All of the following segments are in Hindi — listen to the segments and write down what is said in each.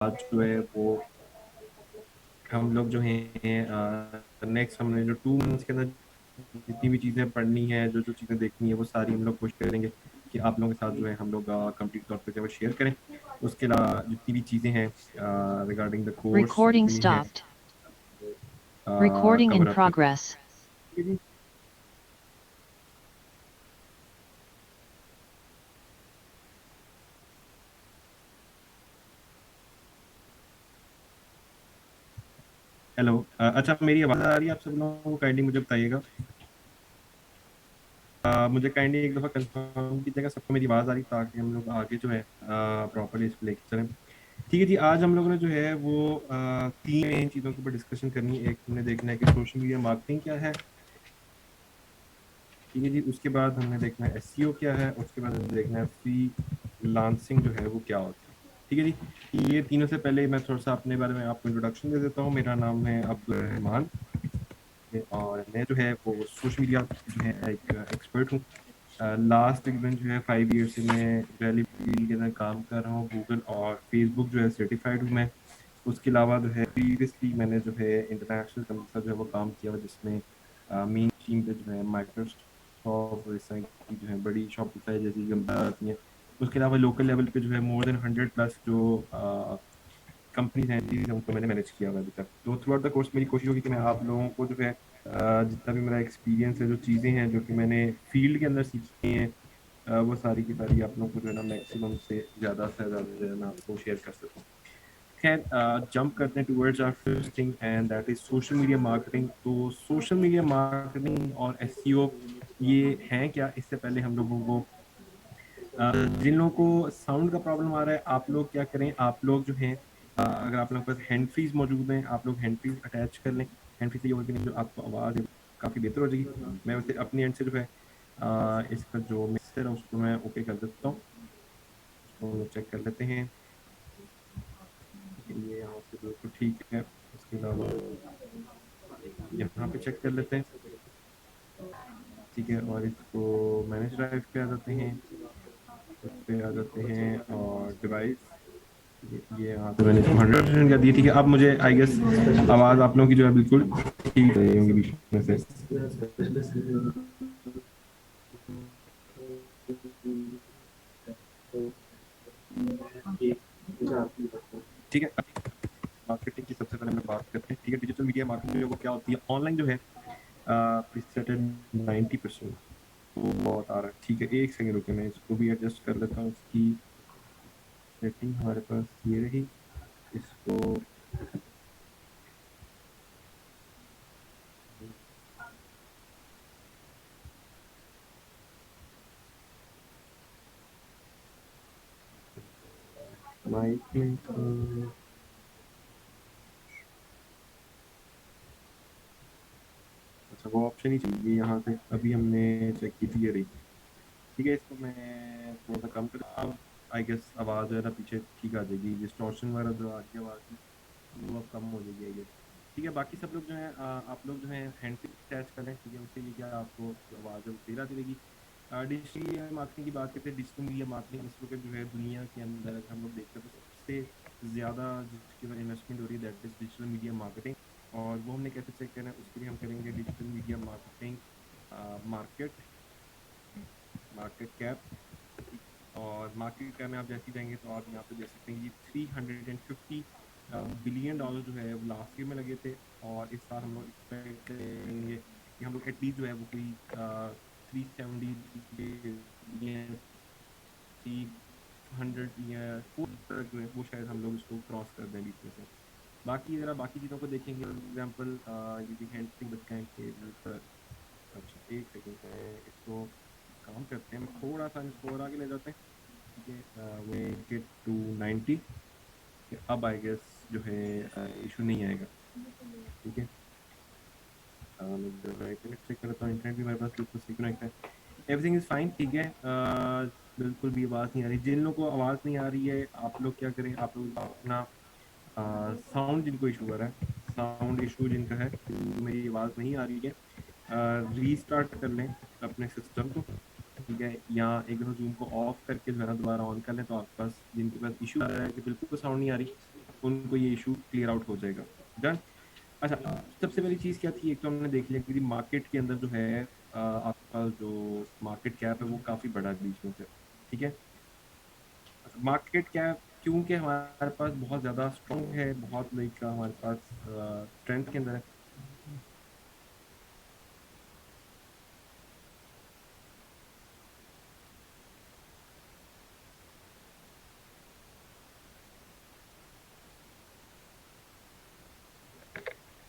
आज जो है वो हम लोग जो है नेक्स्ट हमने जो 2 मंथ्स के अंदर जितनी भी चीज़ें पढ़नी है, जो जो चीज़ें देखनी है, वो सारी हम लोग कोशिश करेंगे कि आप लोगों के साथ जो है हम लोग कंप्लीट तौर पे जो है शेयर करें। उसके अलावा जितनी भी चीज़ें हैं रिगार्डिंग द कोर्स Recording जितनी है stopped. Recording in cover up करें। progress. ठीक है जी। हेलो, अच्छा मेरी आवाज़ आ रही है आप सब लोगों को? काइंडली मुझे बताइएगा। मुझे काइंडली एक दफ़ा कंफर्म कीजिएगा सबको मेरी आवाज़ आ रही, ताकि हम लोग आगे जो है प्रॉपरली इसको लेके चलें। ठीक है जी। आज हम लोगों ने जो है वो 3 चीज़ों के ऊपर डिस्कशन करनी है। एक हमने देखना है कि सोशल मीडिया मार्केटिंग क्या है। ठीक है जी। उसके बाद हमने देखना है एसईओ क्या है। उसके बाद हमने देखना है फ्री लांसिंग जो है वो क्या होता है। ठीक है जी। ये तीनों से पहले मैं थोड़ा सा अपने बारे में आपको इंट्रोडक्शन दे देता हूँ। मेरा नाम है अब्दुल रहमान और मैं जो है वो सोशल मीडिया जो है एक एक्सपर्ट हूँ। लास्ट तकरीबन जो है 5 ईयर से मैं रैली के अंदर काम कर रहा हूँ। गूगल और फेसबुक जो है सर्टिफाइड हूँ मैं। उसके अलावा जो है प्रीवियसली मैंने जो है इंटरनेशनल कंपनी के साथ जो है वो काम किया हुआ, जिसमें मेन टीम पे जो है माइक्रोसॉफ्ट और इस तरह की जो है बड़ी शॉपिफाई जैसी कंपनी आती हैं। उसके अलावा लोकल लेवल पे जो है मोर देन 100+ जो कंपनीज हैं जी, उनको मैंने मैनेज किया हुआ है अभी तक। तो थ्रू आउट द कोर्स मेरी कोशिश होगी कि मैं आप लोगों को जो है जितना भी मेरा एक्सपीरियंस है, जो चीज़ें हैं जो कि मैंने फील्ड के अंदर सीखी हैं, वो सारी की सारी आप लोगों को जो है ना मैक्सिमम से ज़्यादा जो है मैं आपको शेयर कर सकूँ। खैर, जंप करते हैं towards our first thing and that is social media marketing. तो सोशल मीडिया मार्केटिंग और एसईओ ये हैं क्या? इससे पहले हम लोगों को जिन लोगों को साउंड का प्रॉब्लम आ रहा है, आप लोग क्या करें, आप लोग जो हैं अगर आप लोगों के पास हैंड फ्रीज मौजूद हैं, आप लोग हैंड फ्रीज अटैच कर लें। हैंड फ्रीज से ये होगा कि नहीं, जो आपको आवाज़ है काफ़ी बेहतर हो जाएगी। मैं वैसे अपनी एंड से जो है इसका जो मिक्सर है उसको मैं ओके कर देता हूँ। उसको चेक कर लेते हैं। ये यहाँ से बिल्कुल ठीक है। उसके अलावा यहाँ पे चेक कर लेते हैं। ठीक है। और इसको मैनेज ड्राइव पे आ जाते हैं। इस पे आ जाते हैं और डिवाइस, ये यहाँ पे मैंने इसको 100% कर दिया। ठीक है। अब मुझे आई गेस आवाज़ आप लोगों की जो है बिल्कुल ठीक रही होंगी बीच में से। ठीक है। मार्केटिंग की सबसे पहले हम बात करते हैं। ठीक है। डिजिटल मीडिया मार्केटिंग जो है वो क्या होती है? ऑनलाइन जो है प्रीसेट 90%। तो बहुत आ रहा है। ठीक है, एक सेकंड रुके, मैं इसको भी एडजस्ट कर लेता हूँ। इसकी सेटिंग हमारे पास ये रही। इसको माइक में अच्छा वो ऑप्शन ही चाहिए यहाँ पे। अभी हमने चेक की थी, ये रही। ठीक है। इसको मैं थोड़ा सा कम कर, अब आई गेस आवाज़ जो है ना पीछे ठीक आ जाएगी। डिस्टॉर्शन वगैरह जो आ रही है आवाज़ की, वो अब कम हो जाएगी आई गेस। ठीक है। बाकी सब लोग जो है आप लोग जो है हैंड फ्री अटैच करें। ठीक है। उससे ये क्या आपको जो आवाज़ है वो क्लियर आती रहेगी। डिजिटल मार्केटिंग की बात करते हैं। डिजिटल मीडिया मार्केटिंग इस वक्त जो है दुनिया के अंदर अगर हम लोग देखते हैं तो सबसे ज़्यादा जिसके ऊपर इन्वेस्टमेंट हो रही है that is digital media marketing. और वो हमने कैसे चेक करना है, उसके लिए हम करेंगे digital media marketing market market cap. और मार्केट कैप में आप जैसे ही जाएंगे तो आप यहाँ पे देख सकते हैं कि 350 बिलियन डॉलर जो है वो लास्ट ईयर में लगे थे। और इस साल हम लोग एक्सपेक्ट करेंगे कि हम लोग एटलीस्ट जो है वो कोई 370 बिलियन, 300 या 400 जो है वो शायद हम लोग इसको क्रॉस कर दें बीच में से। बाकी अगर आप बाकी चीज़ों को देखेंगे, फॉर एग्जाम्पल ये भी हैंड फ्री बच्चा है टेबल पर। अच्छा एक सेकेंड है, इसको काम करते हैं, थोड़ा सा इसको और आगे ले जाते हैं। ठीक है। वे गेट टू 90। अब आई गेस जो है इशू नहीं आएगा। ठीक है। मैं जरा इंटरनेट चेक करता हूँ। इंटरनेट भी मेरे पास बिल्कुल सही कनेक्ट है। Everything is fine. ठीक है। बिल्कुल भी आवाज़ नहीं आ रही। जिन लोगों को आवाज़ नहीं आ रही है, आप लोग क्या करें, आप लोग अपना साउंड, जिनको इशू आ रहा है, साउंड इशू जिनका है, मेरी आवाज़ नहीं आ रही है, रीस्टार्ट कर लें अपने सिस्टम को। ठीक है। या एक दफ़ा जूम को ऑफ करके जो है ना दोबारा ऑन कर लें, तो आपके पास जिनके पास इशू आ रहा है कि बिल्कुल साउंड नहीं आ रही, उनको ये इशू क्लियर आउट हो जाएगा। डन। अच्छा, सबसे पहली चीज क्या थी, एक तो हमने देख लिया कि मार्केट के अंदर जो है आपका जो मार्केट कैप है वो काफी बड़ा है बीच में से। ठीक है। अच्छा, मार्केट कैप क्योंकि हमारे पास बहुत ज्यादा स्ट्रॉन्ग है, बहुत लाइक हमारे पास स्ट्रेंथ के अंदर है।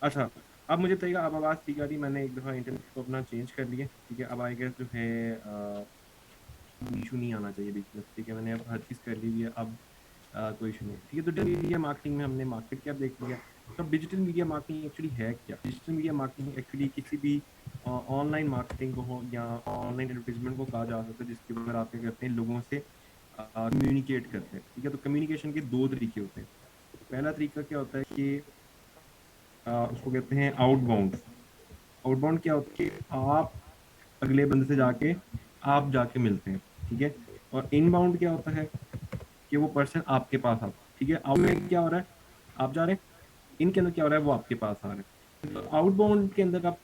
अच्छा, अब मुझे बताइएगा, अब आवाज़ ठीक आ रही? मैंने एक दफ़ा इंटरनेट को अपना चेंज कर लिया। ठीक है, अब आई गेस जो है इशू नहीं आना चाहिए बीच में। ठीक है, मैंने अब हर चीज़ कर ली हुई है, अब कोई इशू नहीं है। ठीक है, तो डिजिटल मीडिया मार्केटिंग में हमने मार्केट कैप देख लिया। तो डिजिटल मीडिया मार्केटिंग एक्चुअली है क्या? डिजिटल मीडिया मार्केटिंग एक्चुअली किसी भी ऑनलाइन मार्केटिंग को हो या ऑनलाइन एडवर्टीजमेंट को कहा जा सकता है, जिसके ऊपर आप क्या करते हैं, लोगों से कम्युनिकेट करते हैं। ठीक है, तो कम्युनिकेशन के दो तरीके होते हैं। पहला तरीका क्या होता है कि उसको कहते हैं आउटबाउंड। आउटबाउंड क्या होता है कि आप अगले बंदे से जाके आप जाके मिलते हैं। ठीक है। और इनबाउंड क्या होता है कि वो पर्सन आपके पास आता है। ठीक है, आउट में क्या हो रहा है, आप जा रहे हैं, इनके अंदर क्या हो रहा है, वो आपके पास आ रहे हैं। तो आउटबाउंड के अंदर आप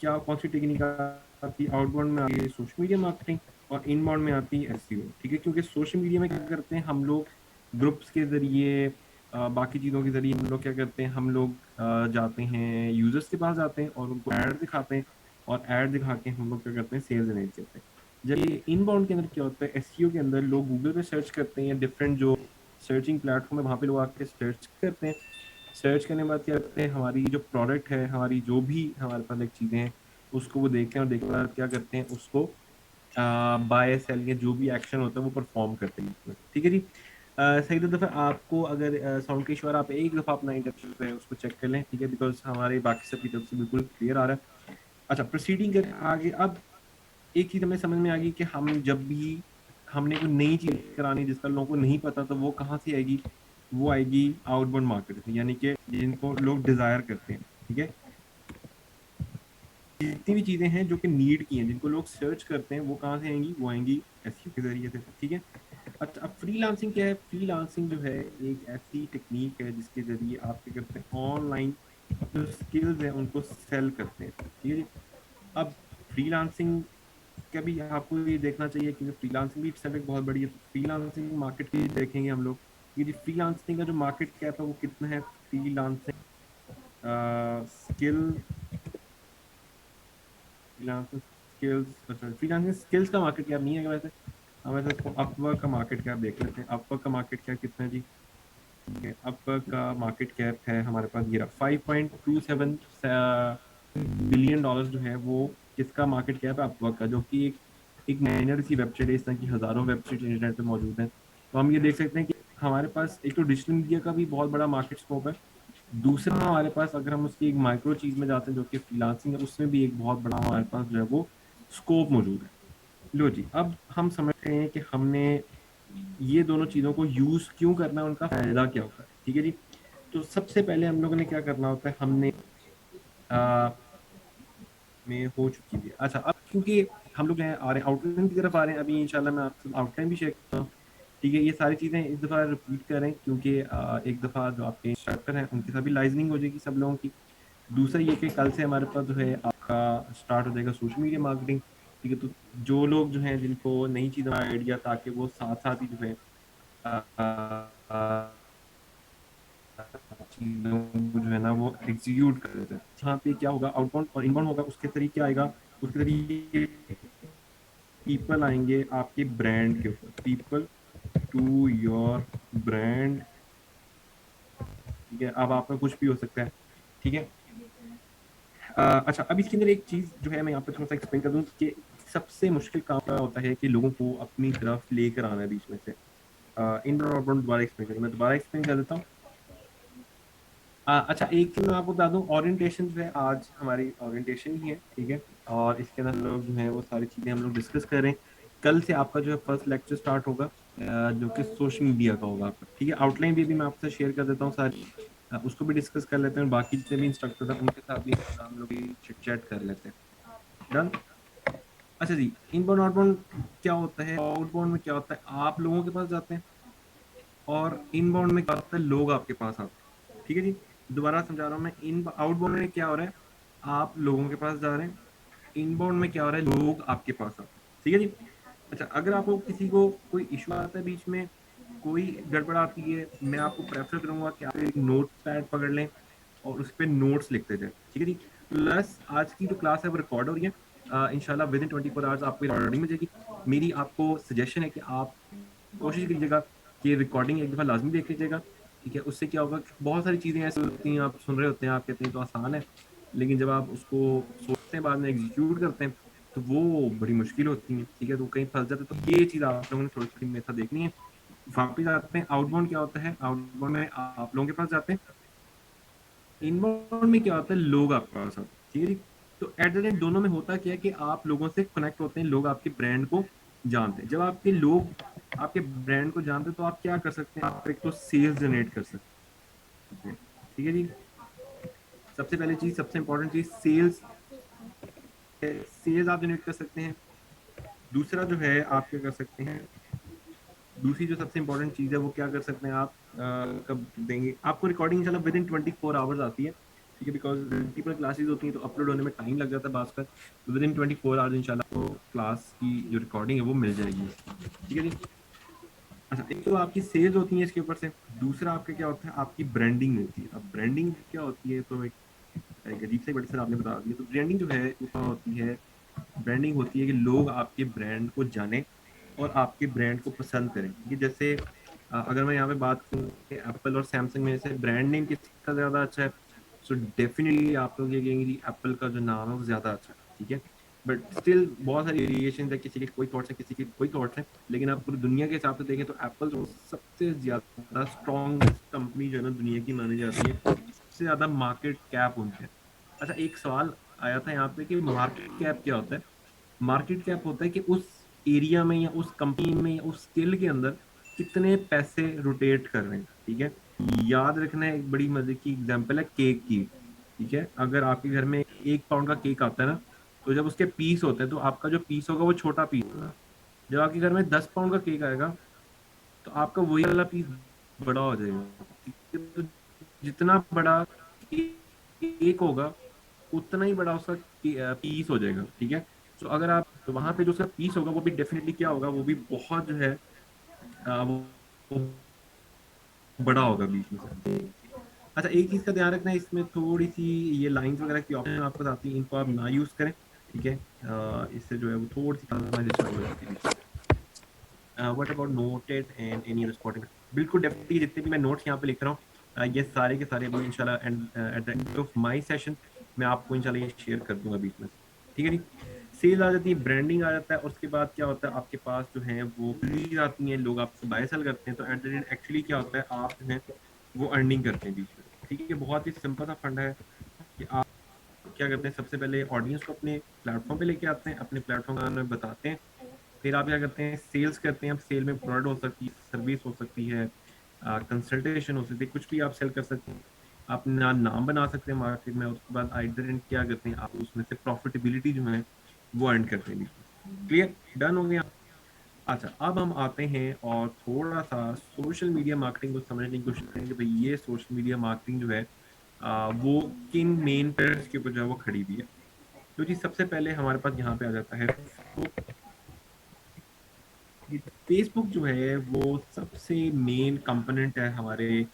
क्या, कौन सी टेक्निक आती है? आउटबाउंड में आती है सोशल मीडिया मार्केटिंग, और इनबाउंड में आती है एसईओ। ठीक है, क्योंकि सोशल मीडिया में क्या करते हैं हम लोग, ग्रुप्स के जरिए बाकी चीज़ों के जरिए हम लोग क्या करते हैं, हम लोग जाते हैं यूजर्स के पास, जाते हैं और उनको ऐड दिखाते हैं, और ऐड दिखा के हम लोग क्या करते हैं, सेल्स जनरेट करते हैं। जब ये इनबाउंड के अंदर क्या होता है, एसईओ के अंदर लोग गूगल पे सर्च करते हैं या डिफरेंट जो सर्चिंग प्लेटफॉर्म है वहाँ पे लोग आके सर्च करते हैं। सर्च करने के बाद क्या करते हैं, हमारी जो प्रोडक्ट है, हमारी जो भी हमारे पास एक चीज़ें हैं, उसको वो देखते हैं, और देखने के बाद क्या करते हैं, उसको बाय सेल या जो भी एक्शन होता है वो परफॉर्म करते हैं। ठीक है जी। सही, तो फिर आपको अगर साउंड के इशू आ रहा है, आप एक दफ़ा अपना इंटरफेस है उसको चेक कर लें। ठीक है, बिकॉज हमारे बाकी सब की तरफ से बिल्कुल क्लियर आ रहा है। अच्छा, प्रोसीडिंग कर आगे। अब एक चीज़ हमें समझ में आ गई कि हम जब भी हमने कोई नई चीज़ करानी जिसका लोगों को नहीं पता, तो वो कहाँ से आएगी? वो आएगी आउटबाउंड मार्केट से, यानी कि जिनको लोग डिजायर करते हैं। ठीक है, जितनी भी चीजें हैं जो कि नीड की हैं, जिनको लोग सर्च करते हैं, वो कहाँ से आएंगी? वो आएंगी एसईओ के जरिए से। ठीक है। अच्छा, अब फ्रीलांसिंग क्या है? फ्रीलांसिंग जो है एक ऐसी टेक्निक है जिसके जरिए आप क्या करते हैं, ऑनलाइन जो स्किल्स हैं उनको सेल करते हैं। ठीक है जी। अब फ्रीलांसिंग का भी आपको ये देखना चाहिए, क्योंकि फ्रीलांसिंग भी इट्सेल्फ एक बहुत बड़ी है। फ्रीलांसिंग मार्केट की देखेंगे हम लोग, ये जो फ्रीलांसिंग का जो मार्केट कैप है वो कितना है? फ्रीलांसिंग स्किल, फ्रीलांसिंग स्किल्स, अच्छा फ्रीलांसिंग स्किल्स का मार्केट कैप नहीं है वैसे। हम वैसे इसको अपवर्क का मार्केट कैप देख लेते हैं। अपवर्क का मार्केट कैप कितना है जी? ठीक है, अपवर्क का मार्केट कैप है हमारे पास ये रहा 5.27 बिलियन डॉलर्स जो है वो किसका मार्केट कैप है? अपवर्क का, जो कि एक माइनर सी वेबसाइट है, इस तरह की हजारों वेबसाइट इंटरनेट पे मौजूद हैं। तो हम ये देख सकते हैं कि हमारे पास एक तो डिजिटल मीडिया का भी बहुत बड़ा मार्केट स्कोप है। दूसरा हमारे पास अगर हम उसकी एक माइक्रो चीज में जाते हैं जो कि फ्रीलांसिंग है, उसमें भी एक बहुत बड़ा हमारे पास जो है वो स्कोप मौजूद है। लो जी, अब हम समझते हैं कि हमने ये दोनों चीजों को यूज क्यों करना है, उनका फायदा क्या होता है। ठीक है जी। तो सबसे पहले हम लोगों ने क्या करना होता है, हमने आ, में हो चुकी है। अच्छा, अब क्योंकि हम लोग जो है आ रहे हैं आउटलाइन की तरफ आ रहे हैं, अभी इंशाल्लाह मैं आपसे आउटलाइन भी शेयर करता हूँ। ठीक है, ये सारी चीज़ें इस दफ़ा रिपीट करें, क्योंकि एक दफ़ा जो आपके इंस्ट्रक्टर हैं उनके साथ भी लाइजनिंग हो जाएगी सब लोगों की। दूसरा ये कि कल से हमारे पास जो है आपका स्टार्ट हो जाएगा सोशल मीडिया मार्केटिंग। ठीक है, तो जो लोग जो हैं जिनको नई चीज़ों का आइडिया, ताकि वो साथ साथ ही जो है चीज़ों को जो है ना वो एग्जीक्यूट कर देते हैं। यहाँ पे क्या होगा, आउटबाउंड और इनबाउंड होगा, उसके तरीके आएगा, उसके तरीके पीपल आएंगे आपके ब्रांड के ऊपर, पीपल टू योर ब्रांड। ठीक है, अब आपका कुछ भी हो सकता है। ठीक है। अच्छा, अब इसके अंदर एक चीज जो है मैं यहाँ पे थोड़ा सा एक्सप्लेन कर दूं कि सबसे मुश्किल काम क्या होता है कि लोगों को अपनी तरफ लेकर आना है बीच में से। इन और आउटबाउंड दोबारा एक्सप्लेन करूँ, मैं दोबारा एक्सप्लेन कर देता हूँ। अच्छा, एक चीज मैं आपको बता दूं, ओरिएंटेशन जो है आज हमारी ओरिएंटेशन ही है। ठीक है, और इसके अंदर लोग जो है वो सारी चीजें हम लोग डिस्कस कर रहे हैं। कल से आपका जो है फर्स्ट लेक्चर स्टार्ट होगा, जो कि सोशल मीडिया का होगा आपका। ठीक है, आउटलाइन भी अभी मैं आपसे शेयर कर देता हूँ सारी, उसको भी डिस्कस कर लेते हैं, और बाकी जितने भी इंस्ट्रक्टर हैं उनके साथ भी हम लोग चिट चैट कर लेते हैं। डन। अच्छा जी, इनबाउंड आउटबाउंड क्या होता है? आउटबाउंड में क्या होता है, आप लोगों के पास जाते हैं, और इनबाउंड में क्या होता है, लोग आपके पास आते हैं। ठीक है जी, दोबारा समझा रहा हूँ मैं। इन आउटबाउंड में क्या हो रहा है, आप लोगों के पास जा रहे हैं। इनबाउंड में क्या हो रहा है, लोग आपके पास आते हैं। ठीक है जी। अच्छा, अगर आपको किसी को कोई इशू आता है बीच में, कोई गड़बड़ आती है, मैं आपको प्रेफर करूंगा कि आप एक नोट पैड पकड़ लें और उस पर नोट्स लिखते जाए। ठीक है जी। प्लस आज की जो क्लास है वो रिकॉर्ड हो रही है, इंशाल्लाह विद इन 24 आवर्स आपको रिकॉर्डिंग मिल जाएगी। मेरी आपको सजेशन है कि आप कोशिश कीजिएगा कि रिकॉर्डिंग एक दफा लाजमी देख लीजिएगा। ठीक है, उससे क्या होगा, बहुत सारी चीजें ऐसी होती हैं, आप सुन रहे होते हैं, आप कहते हैं तो आसान है, लेकिन जब आप उसको सोचते हैं बाद में एग्जीक्यूट करते हैं तो वो बड़ी मुश्किल होती है। ठीक है, तो कहीं फंस जाते हैं। तो ये चीज आप लोगों ने थोड़ी थोड़ी मेथड देखनी है। वापिस आते हैं, आउटबाउंड क्या होता है, आउटबाउंड में आप लोगों के पास जाते हैं। इनबाउंड में क्या होता है, लोग आपके पास आते हैं। ठीक है जी। तो एट द एंड दोनों में होता क्या है कि आप लोगों से कनेक्ट होते हैं, लोग आपके ब्रांड को जानते हैं। जब आपके लोग आपके ब्रांड को जानते हैं तो आप क्या कर सकते हैं, आप एक तो सेल्स जनरेट कर सकते हैं। ठीक है जी। सबसे पहली चीज, सबसे इंपॉर्टेंट चीज सेल्स, सेल्स आप जनरेट कर सकते हैं। दूसरा जो है आप क्या कर सकते हैं, दूसरी जो सबसे इंपॉर्टेंट चीज है वो क्या कर सकते हैं आप, कब देंगे आपको रिकॉर्डिंग, इंशाल्लाह विद इन 24 आवर्स आती है। ठीक है, बिकॉज मल्टीपल क्लासेस होती हैं तो अपलोड होने में टाइम लग जाता है बास का। तो विद इन 24 आवर्स इंशाल्लाह आपको क्लास की जो रिकॉर्डिंग है वो मिल जाएगी। ठीक है जी। अच्छा, एक तो आपकी सेल्स होती है इसके ऊपर से। दूसरा आपका क्या होता है, आपकी ब्रांडिंग होती है। अब ब्रांडिंग क्या होती है, तो एक अजीब सी बड़ी सर आपने बता दिया। तो ब्रांडिंग जो है वो क्या होती है, ब्रांडिंग होती है कि लोग आपके ब्रांड को जाने और आपके ब्रांड को पसंद करें। ठीक है, जैसे अगर मैं यहाँ पे बात करूँ एप्पल और सैमसंग में से ब्रांड नेम किसका ज्यादा अच्छा है, सो डेफिनेटली आप लोग ये कहेंगे जी एप्पल का जो नाम है वो ज्यादा अच्छा है। ठीक है, बट स्टिल बहुत सारी वेरिएशन है, किसी के कोई थॉट्स है, किसी के कोई थॉट्स है, लेकिन आप पूरी दुनिया के हिसाब से देखें तो एप्पल जो सबसे ज्यादा स्ट्रॉन्गेस्ट कंपनी जो है ना दुनिया की मानी जाती है, सबसे ज्यादा मार्केट कैप उनके है। अच्छा, एक सवाल आया था यहाँ पे कि मार्केट कैप क्या होता है। मार्केट कैप होता है कि उस एरिया में या उस कंपनी में या उस स्किल के अंदर कितने पैसे रोटेट कर रहे हैं। ठीक है, याद रखना है, एक बड़ी मजे की एग्जांपल है केक की। ठीक है, अगर आपके घर में 1 पाउंड का केक आता है ना, तो जब उसके पीस होते हैं तो आपका जो पीस होगा वो छोटा पीस होगा। जब आपके घर में 10 पाउंड का केक आएगा तो आपका वही वाला पीस बड़ा हो जाएगा। ठीक है, तो जितना बड़ा केक होगा उतना ही बड़ा उसका पीस हो जाएगा। ठीक है, तो अगर आप, तो वहां पे जो उसका पीस होगा वो भी डेफिनेटली क्या होगा, वो भी बहुत जो है वो बड़ा होगा बीच में से। अच्छा, एक चीज का ध्यान रखना है, इसमें थोड़ी सी ये लाइंस वगैरह की ऑप्शन आपको आती है, इनको आप ना यूज करें। ठीक है, इससे जो है वो थोड़ी सी डिस्टर्ब हो जाती है। What about noted and any other spotting, बिल्कुल डेफिनेटली जितने भी मैं नोट्स यहाँ पे लिख रहा हूँ, ये सारे के सारे अभी इंशाल्लाह at the end of my session मैं आपको इंशाल्लाह ये शेयर कर दूंगा बीच में से। ठीक है जी। सेल आ जाती है, ब्रांडिंग आ जाता है, और उसके बाद क्या होता है, आपके पास जो है वो लीड आती हैं, लोग आपसे बाय सेल करते हैं, तो एट द एंड एक्चुअली क्या होता है, आप जो है वो अर्निंग करते हैं बीच में। ठीक है, बहुत ही सिंपल सा फंडा है कि आप क्या करते हैं, सबसे पहले ऑडियंस को अपने प्लेटफॉर्म पे लेके आते हैं, अपने प्लेटफॉर्म का नाम बताते हैं, फिर आप क्या करते हैं, सेल्स करते हैं। अब सेल में प्रोडक्ट हो सकती है, सर्विस हो सकती है, कंसल्टेशन हो सकती है, कुछ भी आप सेल कर सकते हैं। आप अपना नाम बना सकते हैं मार्केट में, उसके बाद एट द एंड क्या करते हैं, आप उसमें से प्रॉफिटेबिलिटी जो है वो अर्न करते हैं। क्लियर, डन हो गया। अच्छा, अब हम आते हैं और थोड़ा सा सोशल मीडिया मार्केटिंग को समझने की कोशिश करेंगे। भाई ये सोशल मीडिया मार्केटिंग जो है वो किन मेन पिलर्स के ऊपर जो है वो खड़ी हुई है। तो जी सबसे पहले हमारे पास यहाँ पे आ जाता है फेसबुक जो है वो सबसे मेन कंपोनेंट है हमारे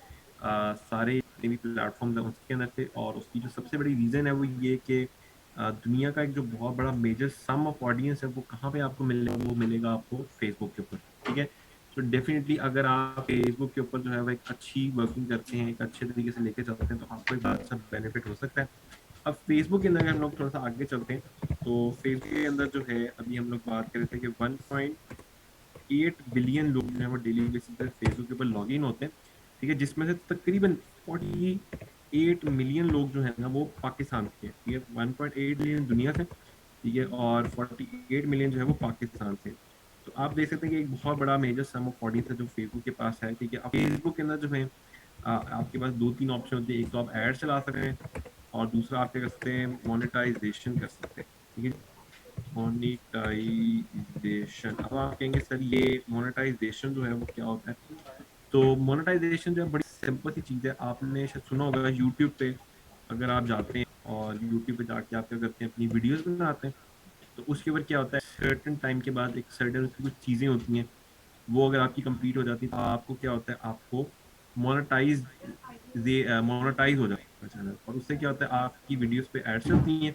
सारे जितने भी प्लेटफॉर्म्स हैं उसके अंदर से। और उसकी जो सबसे बड़ी रीजन है वो ये कि दुनिया का एक जो बहुत बड़ा मेजर सम ऑफ ऑडियंस है वो कहाँ पे आपको मिलेगा, वो मिलेगा आपको फेसबुक के ऊपर। ठीक है, तो डेफिनेटली अगर आप फेसबुक के ऊपर जो है वो एक अच्छी वर्किंग करते हैं, एक अच्छे तरीके से लेके चलते हैं, तो आपको एक बड़ा अच्छा बेनिफिट हो सकता है। अब फेसबुक के अंदर अगर हम लोग थोड़ा सा आगे चलते हैं, तो फेसबुक के अंदर जो है अभी हम लोग बात कर रहे थे कि 1.8 बिलियन लोग जो है वो डेली बेसिस पे फेसबुक के ऊपर लॉग इन होते हैं। ठीक है, जिसमें से तकरीबन 48 मिलियन लोग जो है ना वो पाकिस्तान के हैं। ठीक है, 1.8 बिलियन दुनिया से, ठीक है, और 48 मिलियन जो है वो पाकिस्तान से। तो आप देख सकते हैं कि एक बहुत बड़ा मेजर सम ऑफ ऑडियंस है जो फेसबुक के पास है। ठीक है, अब फेसबुक के अंदर जो है आपके पास दो तीन ऑप्शन होते हैं, एक तो आप एड चला सकते हैं और दूसरा आप क्या कर सकते हैं, मोनेटाइजेशन कर सकते हैं। ठीक है, मोनेटाइजेशन। अब आप कहेंगे सर ये मोनेटाइजेशन जो है वो क्या होता है, तो मोनेटाइजेशन जो है बड़ी सिंपल सी चीज़ है। आपने शायद सुना होगा यूट्यूब पे अगर आप जाते हैं और यूट्यूब पे जाके आप क्या करते हैं अपनी वीडियोस बनाते हैं, तो उसके ऊपर क्या होता है सर्टेन टाइम के बाद एक सर्टेन उसकी कुछ चीज़ें होती हैं, वो अगर आपकी कंप्लीट हो जाती है तो आपको क्या होता है, आपको मोनेटाइज मोनेटाइज हो जाता है चैनल, और उससे क्या होता है आपकी वीडियोस पे एड्स चलती हैं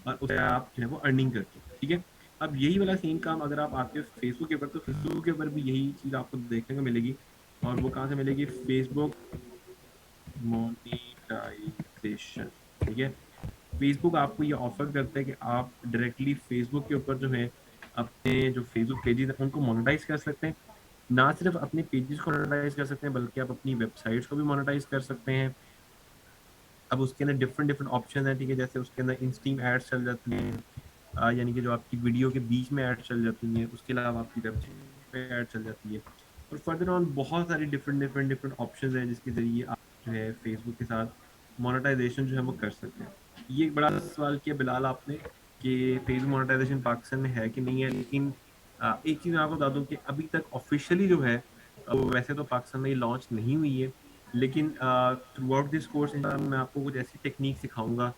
और उससे आप जो है वो अर्निंग करते हैं। ठीक है, अब यही वाला सेम काम अगर आप आते हो फेसबुक के ऊपर, तो फेसबुक के ऊपर भी यही चीज़ आपको देखने को मिलेगी। और वो कहाँ से मिलेगी? Facebook monetisation. ठीक है, फेसबुक आपको ये ऑफर करता है कि आप डायरेक्टली फेसबुक के ऊपर जो है अपने जो फेसबुक पेजेस हैं उनको मोनेटाइज कर सकते हैं। ना सिर्फ अपने पेजेस को मोनेटाइज कर सकते हैं बल्कि आप अपनी वेबसाइट्स को भी मोनेटाइज कर सकते हैं। अब उसके अंदर डिफरेंट डिफरेंट ऑप्शन है। ठीक है, जैसे उसके अंदर इंस्टीम एड्स चल जाती हैं, यानी कि जो आपकी वीडियो के बीच में ऐड चल जाती हैं, उसके अलावा आपकी वेबसाइट पे ऐड चल जाती है। और फर्दर ऑन बहुत सारी डिफरेंट डिफरेंट डिफरेंट ऑप्शंस हैं जिसके जरिए आप जो है फेसबुक के साथ मोनेटाइजेशन जो है वो कर सकते हैं। ये एक बड़ा सवाल किया बिलाल आपने कि फेसबुक मोनेटाइजेशन पाकिस्तान में है कि नहीं है, लेकिन एक चीज़ मैं आपको बता दूं कि अभी तक ऑफिशियली जो है वो वैसे तो पाकिस्तान में ये लॉन्च नहीं हुई है, लेकिन थ्रू आउट दिस कोर्स मैं आपको कुछ ऐसी टेक्निक सिखाऊंगा।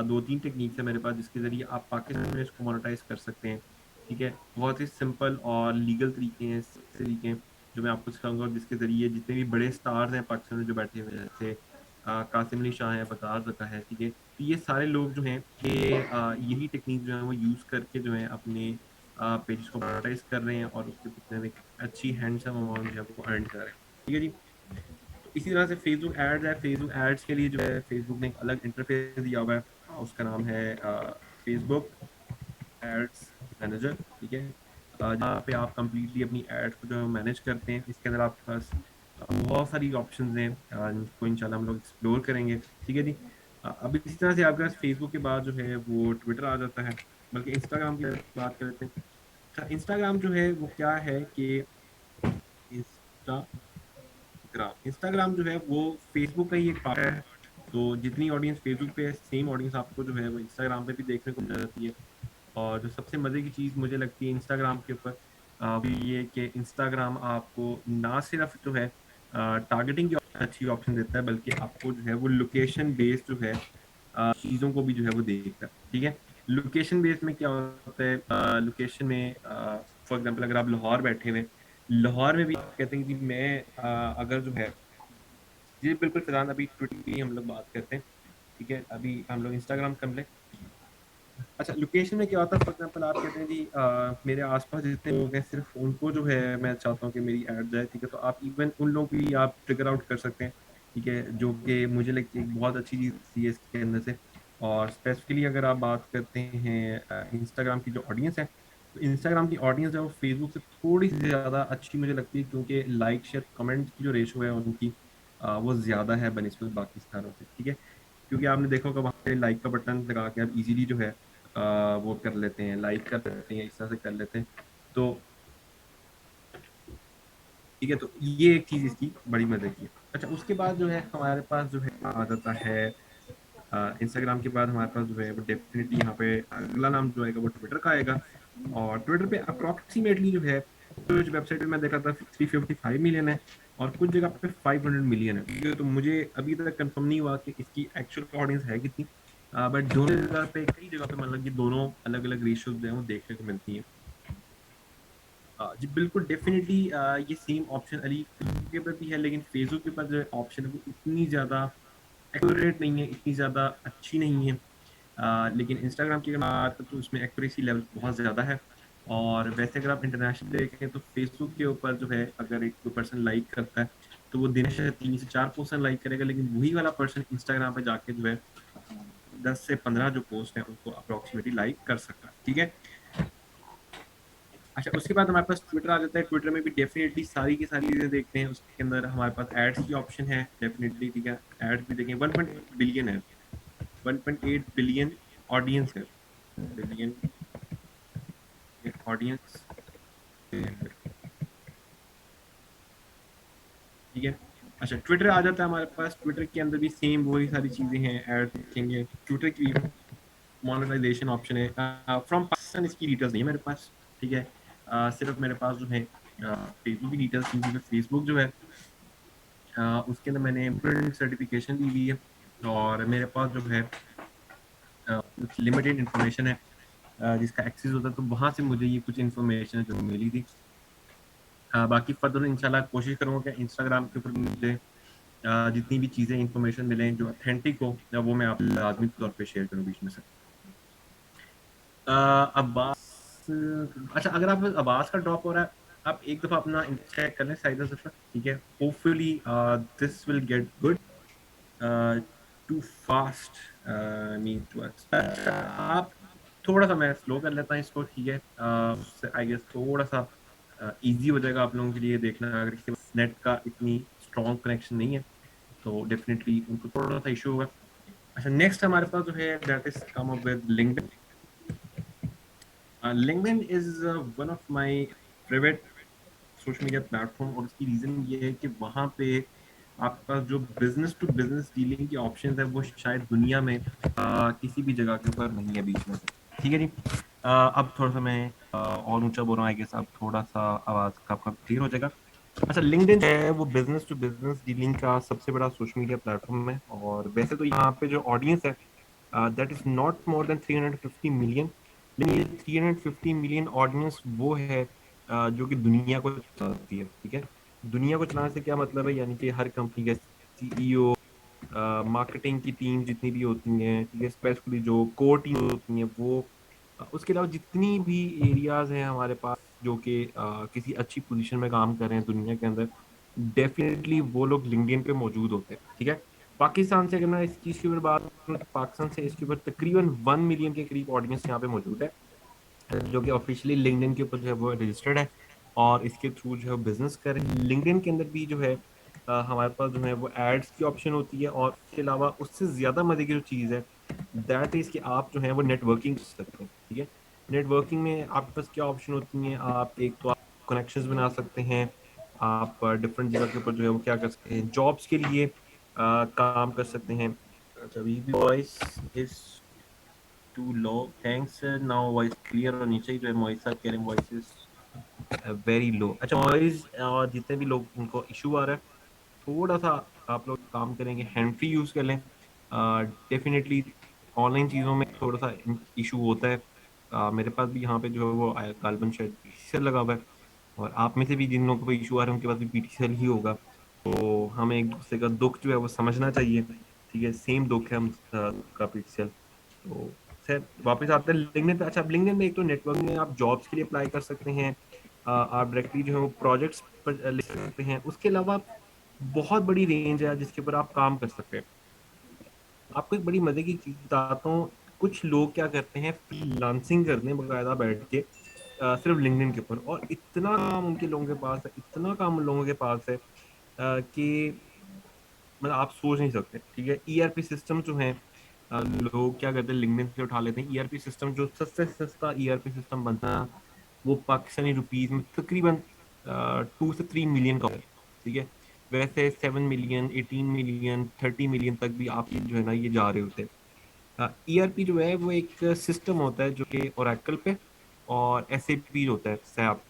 दो तीन टेक्निक्स है मेरे पास जिसके जरिए आप पाकिस्तान में इसको मोनेटाइज कर सकते हैं। ठीक है, बहुत ही सिंपल और लीगल तरीके हैं, तरीके हैं जो मैं आपको सिखाऊंगा, और जिसके जरिए जितने भी बड़े स्टार्स हैं पाकिस्तान में जो बैठे हुए हैं, जैसे कासिम अली शाह है, बकार रखा है, ठीक है, तो ये सारे लोग जो हैं ये यही टेक्निक जो है वो यूज करके जो है अपने पेजेस को मोनेटाइज कर रहे हैं और उसके ऊपर एक अच्छी हैंडसम अमाउंट जो है वो अर्न कर रहे हैं। ठीक है जी, तो इसी तरह से फेसबुक एड्स है। फेसबुक एड्स के लिए जो है फेसबुक ने एक अलग इंटरफेस दिया हुआ है, उसका नाम है फेसबुक एड्स मैनेजर। ठीक है, जहाँ पे आप कंप्लीटली अपनी एड्स को जो मैनेज करते हैं। इसके अंदर आपके पास बहुत सारी ऑप्शंस हैं जिनको इंशाल्लाह हम लोग एक्सप्लोर करेंगे। ठीक है जी, अब इसी तरह से आपके पास फेसबुक के बाद जो है वो ट्विटर आ जाता है, बल्कि इंस्टाग्राम की बात करते हैं। अच्छा, इंस्टाग्राम जो है वो क्या है कि इंस्टा इंस्टाग्राम जो है वो फेसबुक का ही एक पार्ट है। तो जितनी ऑडियंस फेसबुक पे है सेम ऑडियंस आपको जो है वो इंस्टाग्राम पे भी देखने को मिल जाती है। और जो सबसे मजे की चीज मुझे लगती है इंस्टाग्राम के ऊपर वो ये कि इंस्टाग्राम आपको ना सिर्फ जो है टारगेटिंग की अच्छी ऑप्शन देता है, बल्कि आपको जो है वो लोकेशन बेस्ड जो है चीजों को भी जो है वो देखता है। ठीक है, लोकेशन बेस्ड में क्या होता है, लोकेशन में फॉर एग्जांपल अगर आप लाहौर बैठे हुए हैं, लाहौर में भी आप कहते हैं कि मैं अगर जो है जी बिल्कुल फिलहाल अभी ट्विटर की हम लोग बात करते हैं। ठीक है, अभी हम लोग इंस्टाग्राम कर ले। अच्छा, लोकेशन में क्या होता है, फॉर एग्जांपल आप कहते हैं जी मेरे आसपास जितने लोग हैं सिर्फ उनको जो है मैं चाहता हूँ कि मेरी ऐड जाए। ठीक है, तो आप इवन उन लोग भी आप फिगर आउट कर सकते हैं। ठीक है, जो कि मुझे लगती है एक बहुत अच्छी चीज़ है इसके अंदर से। और स्पेसिफिकली अगर आप बात करते हैं इंस्टाग्राम की जो ऑडियंस है, तो इंस्टाग्राम की ऑडियंस है वो फेसबुक से थोड़ी सी ज़्यादा अच्छी मुझे लगती है, क्योंकि लाइक शेयर कमेंट की जो रेशो है उनकी वो ज़्यादा है बनिस्बत बाकी स्थानों से। ठीक है, क्योंकि आपने देखा होगा वहाँ पे लाइक का बटन लगा के आप इजीली जो है वो कर लेते हैं, लाइक कर लेते हैं, इस तरह से कर लेते हैं। तो ठीक है, तो ये एक चीज इसकी बड़ी मदद की है। अच्छा, उसके बाद जो है हमारे पास जो है आ जाता है इंस्टाग्राम के बाद हमारे पास जो है वो डेफिनेटली यहाँ पे अगला नाम जो आएगा वो ट्विटर का आएगा। और ट्विटर पे अप्रोक्सीमेटली जो है कुछ वेबसाइट पे मैं देखा था 355 मिलियन है और कुछ जगह पे 500 मिलियन है। ठीक है, तो मुझे अभी तक कंफर्म नहीं हुआ कि इसकी एक्चुअल ऑडियंस है कितनी, बट दोनों जगह पे कई जगह पे मतलब कि दोनों अलग अलग रेशियोज जो है वो देखने को मिलती हैं। जी बिल्कुल डेफिनेटली ये सेम ऑप्शन अली के ऊपर भी है, लेकिन फेसबुक के ऊपर जो ऑप्शन है वो इतनी ज़्यादा एक्यूरेट नहीं है, इतनी ज़्यादा अच्छी नहीं है। लेकिन इंस्टाग्राम की अगर बात करें तो उसमें एक्यूरेसी लेवल बहुत ज़्यादा है। और वैसे अगर आप इंटरनेशनल देखें तो फेसबुक के ऊपर जो है अगर एक कोई पर्सन लाइक करता है तो वो दिन से 3 से 4 पर्सन लाइक करेगा, लेकिन वही वाला पर्सन इंस्टाग्राम पे जाके जो है 10 से 15 जो पोस्ट है उनको अप्रोक्सीमेटली लाइक कर सकता है। ठीक है, अच्छा, उसके बाद हमारे पास ट्विटर आ जाता है। ट्विटर में भी डेफिनेटली सारी की सारी चीजें देखते हैं। उसके अंदर हमारे पास एड्स की ऑप्शन है डेफिनेटली। ठीक है, एड्स भी देखें, 1.8 बिलियन है, 1.8 बिलियन ऑडियंस है, बिलियन ऑडियंस। ठीक है, अच्छा, ट्विटर आ जाता है हमारे पास। ट्विटर के अंदर भी सेम वही सारी चीजें हैं, एड देखेंगे। ट्विटर की मोनेटाइजेशन ऑप्शन है। फ्रॉम पाकिस्तान इसकी डिटेल्स नहीं है मेरे पास। ठीक है, सिर्फ मेरे पास जो है फेसबुक की डिटेल्स, क्योंकि फेसबुक जो है उसके अंदर मैंने सर्टिफिकेशन ली हुई है, और मेरे पास जो है कुछ लिमिटेड इन्फॉर्मेशन है जिसका एक्सेस होता है, तो वहां से मुझे ये कुछ इन्फॉर्मेशन जो मिली थी। बाकी फर्दर इंशाल्लाह कोशिश करूंगा कि इंस्टाग्राम के ऊपर मुझे जितनी भी चीज़ें इन्फॉर्मेशन मिलें जो ऑथेंटिक हो, वो मैं आप लाजमी तौर पे शेयर करूँ बीच में से। अब्बास, अच्छा अगर आप अब्बास का ड्रॉप हो रहा है, आप एक दफ़ा अपना चेक कर लें साइड सफर, ठीक है। Hopefully this will get good to fast mean to expect. आप थोड़ा सा, मैं स्लो कर लेता हूँ इसको, ठीक है। उससे आई गेस थोड़ा सा इजी हो जाएगा आप लोगों के लिए देखना। अगर किसी नेट का इतनी स्ट्रॉन्ग कनेक्शन नहीं है तो डेफिनेटली उनको थोड़ा सा इशू होगा। अच्छा, नेक्स्ट हमारे पास जो है that is come up with LinkedIn. LinkedIn is one of my favourite social media platform, और उसकी रीजन ये है कि वहाँ पे आपके पास जो बिजनेस टू बिजनेस डीलिंग की ऑप्शन है वो शायद दुनिया में किसी भी जगह के ऊपर नहीं है बीच में से, ठीक है जी। अब थोड़ा सा मैं और ऊंचा बोल रहा हूँ, आई गेस अब थोड़ा सा आवाज का आपका क्लियर हो जाएगा। अच्छा, लिंक्डइन है वो बिजनेस टू बिजनेस डीलिंग का सबसे बड़ा सोशल मीडिया प्लेटफॉर्म है, और वैसे तो यहाँ पे जो ऑडियंस है that is not more than 350 million. लेकिन ये 350 मिलियन ऑडियंस वो है जो कि दुनिया को चलाती है, ठीक है। दुनिया को चलाने से क्या मतलब है, यानी कि हर कंपनी के सीईओ, मार्केटिंग की टीम जितनी भी होती हैं, ठीक है, स्पेशली जो कोर टीम होती हैं वो, उसके अलावा जितनी भी एरियाज हैं हमारे पास जो कि किसी अच्छी पोजीशन में काम कर रहे हैं दुनिया के अंदर, डेफिनेटली वो लोग लिंक्डइन पे मौजूद होते हैं, ठीक है। पाकिस्तान से अगर मैं इस चीज के ऊपर बात करूँ तो पाकिस्तान से इसके ऊपर तकरीबन 1 मिलियन के करीब ऑडियंस यहाँ पे मौजूद है, जो कि ऑफिशियली लिंक्डइन के ऊपर जो है वो रजिस्टर्ड है, और इसके थ्रू जो है बिजनेस कर रहे हैं। लिंक्डइन के अंदर भी जो है हमारे पास जो है वो एड्स की ऑप्शन होती है, और उसके अलावा उससे ज्यादा मजे की जो चीज़ है दैट इज कि आप जो है वो नेटवर्किंग कर सकते हैं, ठीक है। नेटवर्किंग में आपके पास क्या ऑप्शन होती हैं, आप एक तो आप कनेक्शंस बना सकते हैं, आप डिफरेंट जगह के ऊपर जो है वो क्या कर सकते हैं, जॉब्स के लिए काम कर सकते हैं। अच्छा, अभी भी voice is too low, thanks, now voice clear होनी चाहिए, जो है मोहित साहब कह रहे हैं वॉइस इज वेरी लो। अच्छा, वॉइस और जितने भी लोग उनको इशू आ रहा है, थोड़ा सा आप लोग काम करेंगे हैंड फ्री यूज कर लें। डेफिनेटली ऑनलाइन चीज़ों में थोड़ा सा इशू होता है। मेरे पास भी यहाँ पे जो है वो गालबन शायद पीटीसीएल लगा हुआ है, और आप में से भी जिन लोगों को इशू आ रहे हैं उनके पास भी पीटीसीएल ही होगा। तो हमें एक दूसरे का दुख जो है वो समझना चाहिए, ठीक है, सेम दुख है हम का पीटीसीएल। तो सर वापस आते हैं लिंक्डइन पे। अच्छा, अब लिंक्डइन में एक तो नेटवर्क में आप जॉब्स के लिए अप्लाई कर सकते हैं, आप डायरेक्टली जो है वो प्रोजेक्ट्स पर लिख सकते हैं। उसके अलावा बहुत बड़ी रेंज है जिसके ऊपर आप काम कर सकते हैं। आपको एक बड़ी मजे की चीज बताता हूँ, कुछ लोग क्या करते हैं, फ्रीलांसिंग करते हैं बकायदा बैठ के सिर्फ लिंक्डइन के ऊपर, और इतना काम उनके लोगों के पास है, इतना काम उन लोगों के पास है कि मतलब आप सोच नहीं सकते, ठीक है। ईआरपी सिस्टम जो है लोग क्या करते हैं, लिंक्डइन से उठा लेते हैं। ईआरपी सिस्टम जो सस्ते से सस्ता ईआरपी सिस्टम बनता है वो पाकिस्तानी रुपीज में तकरीबन 2 से 3 मिलियन का होता है, ठीक है। वैसे 7 मिलियन, 18 मिलियन, 30 मिलियन तक भी आप जो है ना ये जा रहे होते हैं। ईआरपी जो है वो एक सिस्टम होता है जो कि ओरेकल पे और एसएपी होता है सैप,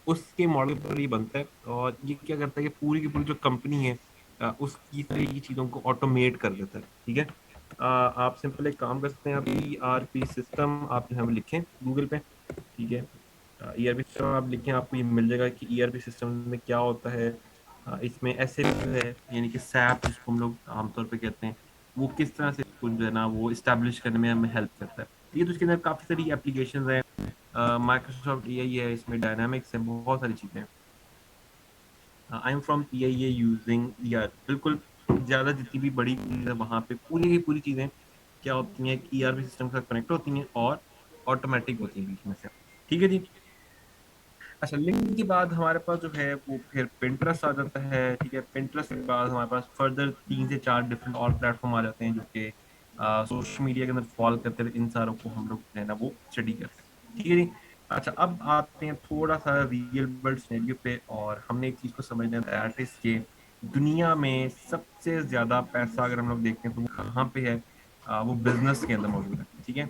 उसके मॉडल पर ही बनता है, और ये क्या करता है कि पूरी की पूरी जो कंपनी है उसकी सारी की चीज़ों को ऑटोमेट कर देता है, ठीक है। आप सिंपल एक काम कर सकते हैं, आप ईआरपी सिस्टम आप जो है वो लिखें गूगल पे, ठीक है। ईआरपी सिस्टम आप लिखें, आपको ये मिल जाएगा कि ईआरपी सिस्टम में क्या होता है। इसमें ऐसे है, यानी कि सैप जिसको हम लोग आमतौर पे कहते हैं, वो किस तरह से इसको जो है ना वो इस्टेब्लिश करने में हमें हेल्प करता है, ठीक है। तो इसके अंदर काफ़ी सारी एप्लीकेशन है, माइक्रोसॉफ्ट एआई है, इसमें डायनामिक्स है, बहुत सारी चीज़ें हैं। I am from PIA using ER, बिल्कुल। ज़्यादा जितनी भी बड़ी चीज़ है वहाँ पे पूरी की पूरी चीज़ें क्या होती हैं, ईआरपी सिस्टम के साथ कनेक्ट होती हैं और ऑटोमेटिक होती हैं बीच में से, ठीक है जी। अच्छा, लिंक्डइन के बाद हमारे पास जो है वो फिर पिंटरेस्ट आ जाता है, ठीक है। पिंटरेस्ट के बाद हमारे पास फर्दर 3 से 4 डिफरेंट और प्लेटफॉर्म आ जाते हैं जो कि सोशल मीडिया के अंदर फॉल करते हैं। इन सारों को हम लोग जो है ना वो स्टडी करते हैं, ठीक है जी। अच्छा, अब आते हैं थोड़ा सा रियल वर्ल्ड सिनेरियो पे, और हमने एक चीज को समझना है, दैट इज के दुनिया में सबसे ज्यादा पैसा अगर हम लोग देखते हैं तो वो कहाँ पे है, वो बिजनेस के अंदर मौजूद है, ठीक है।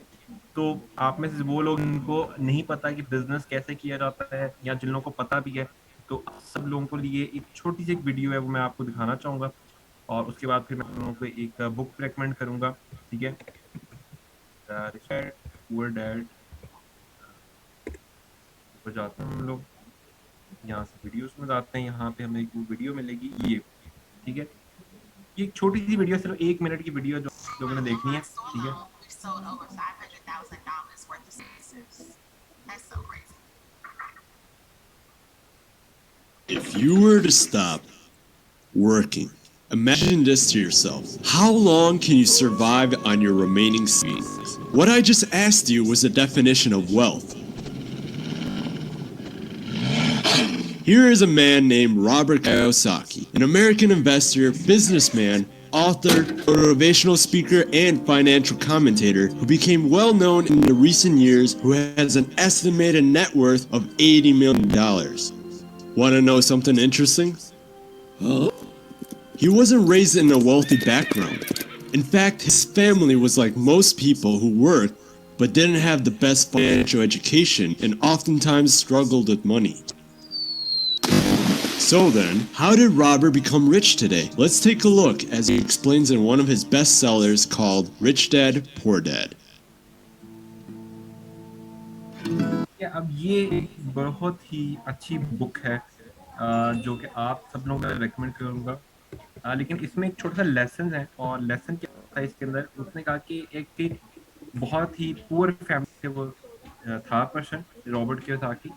तो आप में से वो लोग इनको नहीं पता कि बिजनेस कैसे किया जाता है, या जिन लोगों को पता भी है तो आप सब लोगों को लिए एक छोटी सी एक वीडियो है वो मैं आपको दिखाना चाहूंगा, और उसके बाद फिर मैं आप लोगों को एक बुक रेकमेंड करूंगा। ठीक है, रिच डैड पुअर डैड, ऊपर जाते हैं हम लोग, यहाँ से वीडियोस में जाते हैं, यहाँ पे हमें एक वीडियो मिलेगी ये। ठीक है, ये एक छोटी सी वीडियो, सिर्फ 1 मिनट की वीडियो जो आप लोगों ने देखनी है। ठीक है, If you were to stop working, imagine this to yourself. How long can you survive on your remaining savings? What I just asked you was the definition of wealth. Here is a man named Robert Kiyosaki, an American investor, businessman, author, motivational speaker, and financial commentator who became well known in the recent years, who has an estimated net worth of $80 million. Want to know something interesting? Huh? He wasn't raised in a wealthy background. In fact, his family was like most people who worked but didn't have the best financial education and oftentimes struggled with money. So then, how did Robert become rich today? Let's take a look as he explains in one of his bestsellers called Rich Dad, Poor Dad. अब ये एक बहुत ही अच्छी बुक है जो कि आप सब लोगों को रेकमेंड करूंगा। लेकिन इसमें एक छोटा सा लेसन है, और लेसन क्या था इसके अंदर, उसने कहा कि एक बहुत ही पुअर फैमिली से वो था पर्सन, रॉबर्ट कियोसाकी।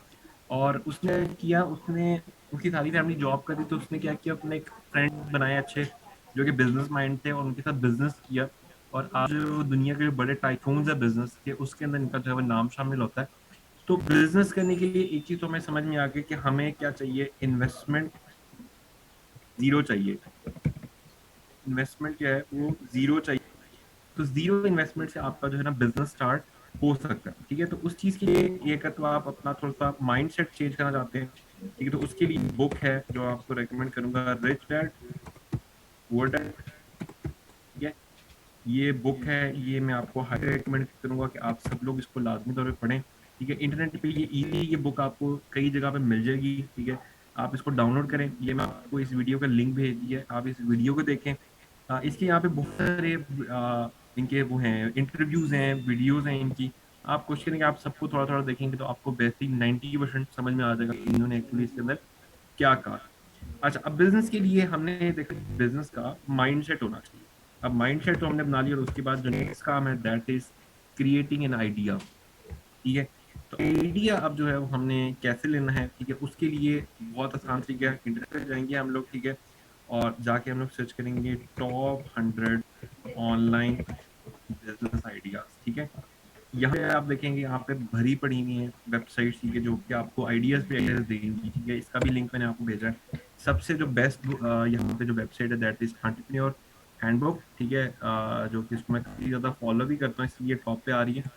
और उसने किया, उसने उसकी सारी फैमिली जॉब कर दी, तो उसने क्या किया, अपने एक फ्रेंड बनाए अच्छे जो कि बिजनेस माइंड थे, और उनके साथ बिजनेस किया। और आज जो दुनिया के बड़े टाइकून्स है बिजनेस के, उसके अंदर इनका जो है वो नाम शामिल होता है। तो बिजनेस करने के लिए एक चीज तो हमें समझ में आ गई कि हमें क्या चाहिए, इन्वेस्टमेंट जीरो चाहिए। इन्वेस्टमेंट क्या है, वो जीरो चाहिए। तो जीरो इन्वेस्टमेंट से आपका जो है ना बिजनेस स्टार्ट हो सकता है। ठीक है, तो उस चीज के लिए ये कर, तो आप अपना थोड़ा सा माइंड सेट चेंज करना चाहते हैं। ठीक है, तो उसके लिए बुक है जो आपको रेकमेंड करूंगा, रिच डैड पुअर डैड। ठीक है, ये बुक है, ये मैं आपको हाईली रेकमेंड करूंगा कि आप सब लोग इसको लाजमी तौर पे पढ़ें। ठीक है, इंटरनेट पे ये इजी ये बुक आपको कई जगह पे मिल जाएगी। ठीक है, आप इसको डाउनलोड करें, ये मैं आपको इस वीडियो का लिंक भेज दिया है, आप इस वीडियो को देखें। इसके यहाँ पे बहुत सारे इनके वो हैं, इंटरव्यूज हैं, वीडियोज हैं इनकी। आप कोशिश करेंगे, आप सबको थोड़ा थोड़ा देखेंगे तो आपको बेसिक 90% समझ में आ जाएगा कि इन्होंने एक्चुअली इसके अंदर क्या कहा। अच्छा, अब बिजनेस के लिए हमने देखा, बिजनेस का माइंडसेट होना चाहिए। अब माइंडसेट तो हमने बना लिया, और उसके बाद जो नेक्स्ट काम है that is creating an idea. ठीक है, तो आइडिया अब जो है वो हमने कैसे लेना है। ठीक है, उसके लिए बहुत आसान तरीका है, इंटरनेट पे जाएंगे हम लोग। ठीक है, और जाके हम लोग सर्च करेंगे टॉप 100 ऑनलाइन बिजनेस आइडियाज। ठीक है, यहाँ पे आप देखेंगे, यहाँ पे भरी पड़ी हुई है वेबसाइट्स, ठीक है, जो कि आपको आइडियाज पे आइडियाज देंगी। ठीक है, इसका भी लिंक मैंने आपको भेजा है। सबसे जो बेस्ट यहाँ पे जो वेबसाइट है दैट इज एंटरप्रेन्योर हैंडबुक। ठीक है, जो कि इसको मैं काफी ज्यादा फॉलो भी करता हूँ, इसलिए टॉप पे आ रही है।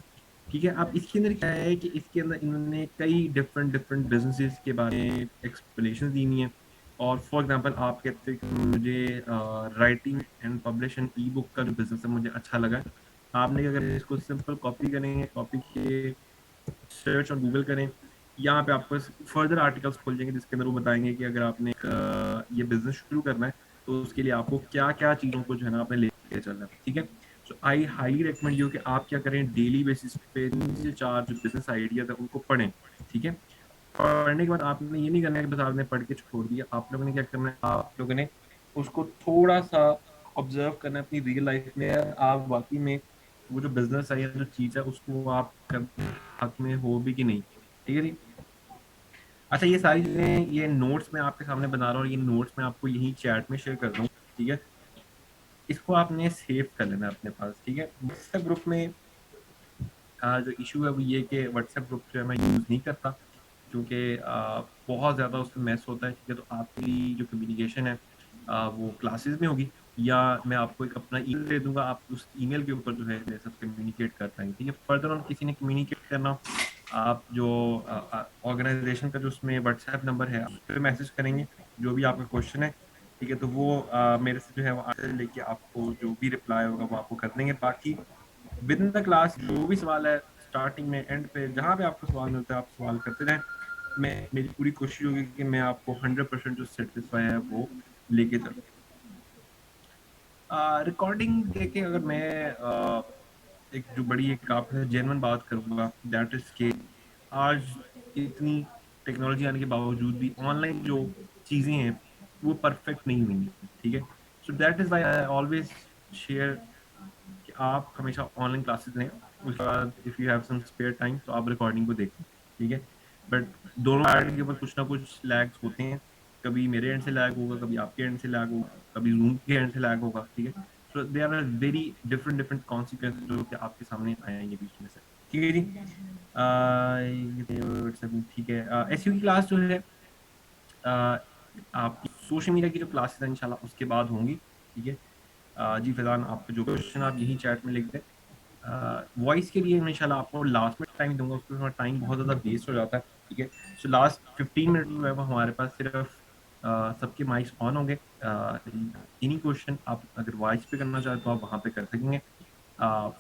ठीक है, अब इसके अंदर क्या है कि इसके अंदर इन्होंने कई डिफरेंट डिफरेंट बिजनेसेस के बारे में एक्सप्लेनेशन दी हुई है। और फॉर एग्जांपल, आप कहते हैं कि मुझे writing and publishing E book का जो बिजनेस है मुझे अच्छा लगा है। आपने अगर इसको सिंपल कॉपी करेंगे, कॉपी के सर्च और गूगल करें, यहाँ पे आपको फर्दर आर्टिकल्स खुल जाएंगे जिसके अंदर वो बताएंगे कि अगर आपने ये बिजनेस शुरू करना है तो उसके लिए आपको क्या क्या चीज़ों को जो है ना आपने लेके चलना है। ठीक है, सो आई हाईली रिकमेंड यू कि आप क्या करें, डेली बेसिस पे 3 से 4 जो बिजनेस आइडियाज है उनको पढ़ें। ठीक है, पढ़ने के बाद आपने ये नहीं करना है कि बस आपने पढ़ के छोड़ दिया, आप लोगों ने क्या करना है, आप लोगों ने उसको थोड़ा सा ऑब्जर्व करना है अपनी रियल लाइफ में। आप वाकई में वो जो बिजनेस है या जो चीज है उसको आप हक में हो भी कि नहीं। ठीक है जी। अच्छा, ये सारी चीजें, ये नोट्स मैं आपके सामने बना रहा हूँ, ये नोट्स मैं आपको यही चैट में शेयर कर दूँ। ठीक है, इसको आपने सेव कर लेना अपने पास। ठीक है, व्हाट्सएप ग्रुप में जो इशू है वो ये कि व्हाट्सएप ग्रुप जो है मैं यूज़ नहीं करता, क्योंकि बहुत ज़्यादा उसमें मैस होता है। ठीक है, तो आपकी जो कम्युनिकेशन है वो क्लासेस में होगी, या मैं आपको एक अपना ईमेल दे दूंगा, आप उस ईमेल के ऊपर जो है मेरे साथ कम्युनिकेट कर पाएंगे। ठीक है, फर्दर ऑन किसी ने कम्युनिकेट करना, आप जो ऑर्गेनाइजेशन का जो उसमें व्हाट्सएप नंबर है उस पर मैसेज करेंगे, जो भी आपका क्वेश्चन है। ठीक है, तो वो मेरे से जो है वो आंसर लेके आपको जो भी रिप्लाई होगा वो आपको कर देंगे। बाकी विद इन द क्लास जो भी सवाल है, स्टार्टिंग में, एंड पे, जहाँ पे आपको सवाल मिलता है आप सवाल करते रहें। मैं मेरी पूरी कोशिश होगी कि मैं आपको 100% जो सेटिस्फाई है वो लेके चलूँ। रिकॉर्डिंग देके अगर मैं एक जो बड़ी एक आपसे जेन्युइन बात करूंगा, दैट इज कि आज इतनी टेक्नोलॉजी आने के बावजूद भी ऑनलाइन जो चीजें हैं वो परफेक्ट नहीं हुई हैं, ठीक है। So that is why I always share कि आप हमेशा ऑनलाइन क्लासेस लें, उसके बाद if you have some spare time तो आप रिकॉर्डिंग को देखें, ठीक है। बट दोनों साइड के ऊपर कुछ ना कुछ लैग्स होते हैं, कभी मेरे एंड से लैग होगा, कभी आपके एंड से लैग होगा, कभी जूम के एंड से लैग होगा, ठीक है। So they are very different different consequence जो कि आपके सामने आएंगे बीच में से, ठीक है जी। ठीक है, एसयू की क्लास जो है आपकी सोशल मीडिया की जो क्लासेस हैं इंशाल्लाह उसके बाद होंगी, ठीक है। जी फिलहाल आपको जो क्वेश्चन आप यही चैट में लिख दें। वॉइस के लिए मैं इंशाल्लाह आपको लास्ट में टाइम दूंगा, उसके बाद टाइम बहुत ज़्यादा वेस्ट हो जाता है, ठीक है। सो लास्ट 15 मिनट में वो हमारे पास सिर्फ सबके माइक्स ऑन होंगे। इन्हीं क्वेश्चन आप अगर वॉइस पे करना चाहें तो आप वहाँ पे कर सकेंगे।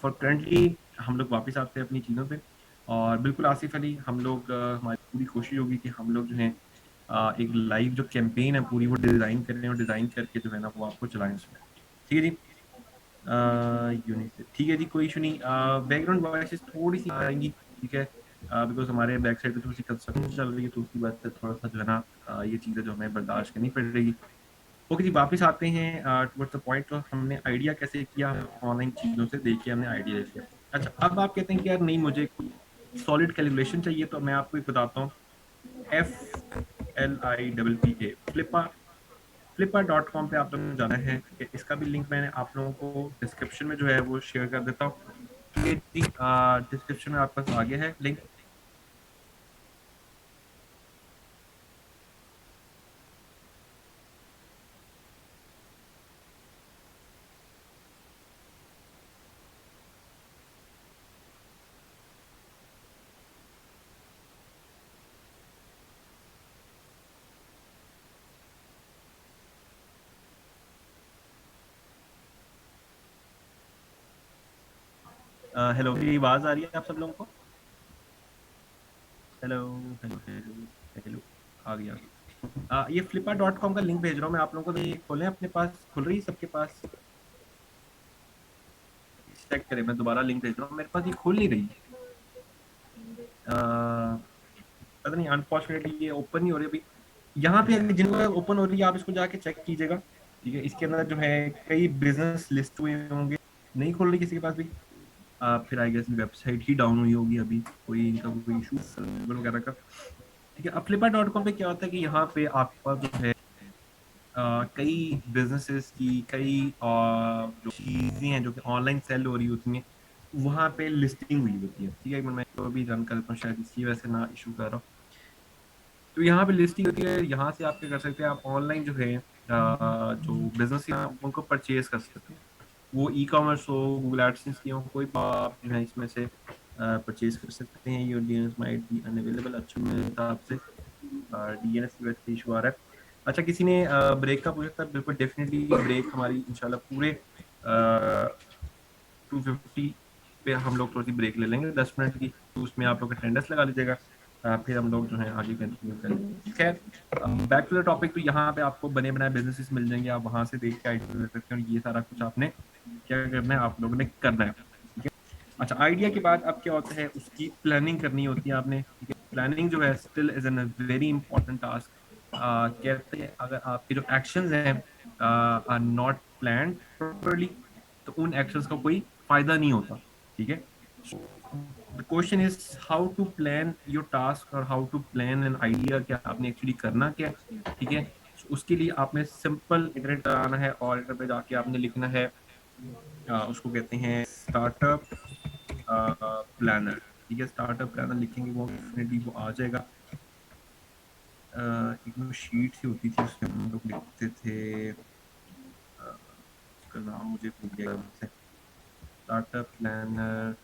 फॉर करंटली हम लोग वापस आते हैं अपनी चीज़ों पे, और बिल्कुल आसिफ अली हम लोग हमारी पूरी कोशिश होगी कि हम लोग जो है एक लाइव जो कैंपेन है पूरी वो डिज़ाइन करें, और डिज़ाइन करके जो है ना वो आपको चलाएं उसमें, ठीक है जी। यूनिट से ठीक है जी, कोई इशू नहीं। बैकग्राउंड वॉइसेस थोड़ी सी आएंगी, ठीक है, बिकॉज हमारे बैक साइड पे थोड़ी सी कंस्ट्रक्शन चल रही है, तो उसकी वजह से थोड़ा सा जो है ना ये चीज़ें जो हमें बर्दाश्त करनी पड़ेगी। ओके जी, वापस आते हैं टुवर्ड्स द पॉइंट। तो हमने आइडिया कैसे किया, ऑनलाइन चीज़ों से देख के हमने आइडिया ले लिया। अच्छा, अब आप कहते हैं कि यार नहीं मुझे सॉलिड कैलकुलेशन चाहिए, तो मैं आपको एक बताता हूँ। FLIPPA flippa.com पे आप लोगों को जाना है, ठीक है। इसका भी लिंक मैंने आप लोगों को डिस्क्रिप्शन में जो है वो शेयर कर देता हूँ, ठीक है जी। डिस्क्रिप्शन में आपके पास आगे है लिंक। हेलो, मेरी आवाज आ रही है आप सब लोगों को? हेलो हेलो हेलो हेलो, आ गया आ गया। ये flippa.com का लिंक भेज रहा हूँ मैं आप लोगों को, तो ये खोलें, अपने पास खुल रही है सबके पास? चेक करें, मैं दोबारा लिंक भेज रहा हूँ, मेरे पास ये खुल नहीं रही। पता नहीं, अनफॉर्चुनेटली ये ओपन नहीं हो रही अभी। यहाँ पे अगर जिनको ओपन हो रही है आप इसको जाके चेक कीजिएगा, ठीक है। इसके अंदर जो है कई बिजनेस लिस्ट हुए होंगे, नहीं खोल रही किसी के पास भी। फिर आई गेस वेबसाइट ही डाउन हुई होगी अभी, कोई इनका कोई इशू सर्वर वगैरह का, ठीक है। अब flippa.com पे क्या होता है कि यहाँ पे आपका जो है कई बिजनेसेस की कई जो चीजें हैं जो कि ऑनलाइन सेल हो रही होती हैं, वहाँ पे लिस्टिंग हुई होती है, ठीक है। एक मिनट मैं तो अभी रन कर देता हूँ, शायद इसी वजह से ना इशू कर रहा हूँ। तो यहाँ पे लिस्टिंग होती है, यहाँ से आप क्या कर सकते हैं, आप ऑनलाइन जो है जो बिजनेस है उनको परचेज कर सकते हैं। वो ई कॉमर्स हो, गूगल एडसेंस की हो, कोई भी आप जो है इसमें से परचेज कर सकते हैं। Your DNS might be unavailable, अच्छा मेरे हिसाब से डीएनएस की वजह से इशू आ रहा है। अच्छा, किसी ने ब्रेक का पूछा था, बिल्कुल डेफिनेटली ब्रेक हमारी इंशाल्लाह पूरे 250 पे हम लोग थोड़ी सी ब्रेक ले लेंगे 10 मिनट की, तो उसमें आप लोग अटेंडेंस लगा लीजिएगा। फिर हम लोग जो है आगे कंटिन्यू करेंगे। खैर, बैक टू द टॉपिक। तो यहाँ पे आपको बने बनाए बिजनेसेस मिल जाएंगे, आप वहां से देख के आइडिया ले सकते हैं, और ये सारा कुछ आपने क्या करना है, आप लोगों ने करना है, ठीक है। अच्छा, आइडिया के बाद अब क्या होता है, उसकी प्लानिंग करनी होती है आपने, ठीक है। प्लानिंग जो है still is an very important task. कहते हैं अगर आपके जो एक्शंस हैं आर नॉट प्लान्ड प्रॉपर्ली, तो उन एक्शंस का कोई फायदा नहीं होता, ठीक है। The question is how to plan your task, और how to plan an idea, क्या आपने एक्चुअली करना क्या, ठीक है। उसके लिए आपने सिंपल इंटरनेट कराना है, और इंटरनेट पे जाके आपने लिखना है उसको कहते हैं स्टार्टअप प्लानर, ठीक है। स्टार्टअप प्लानर लिखेंगे वो डेफिनेटली वो आ जाएगा। एक वो शीट सी होती थी उसमें हम लोग लिखते थे, उसका नाम मुझे भूल गया से। स्टार्टअप प्लानर,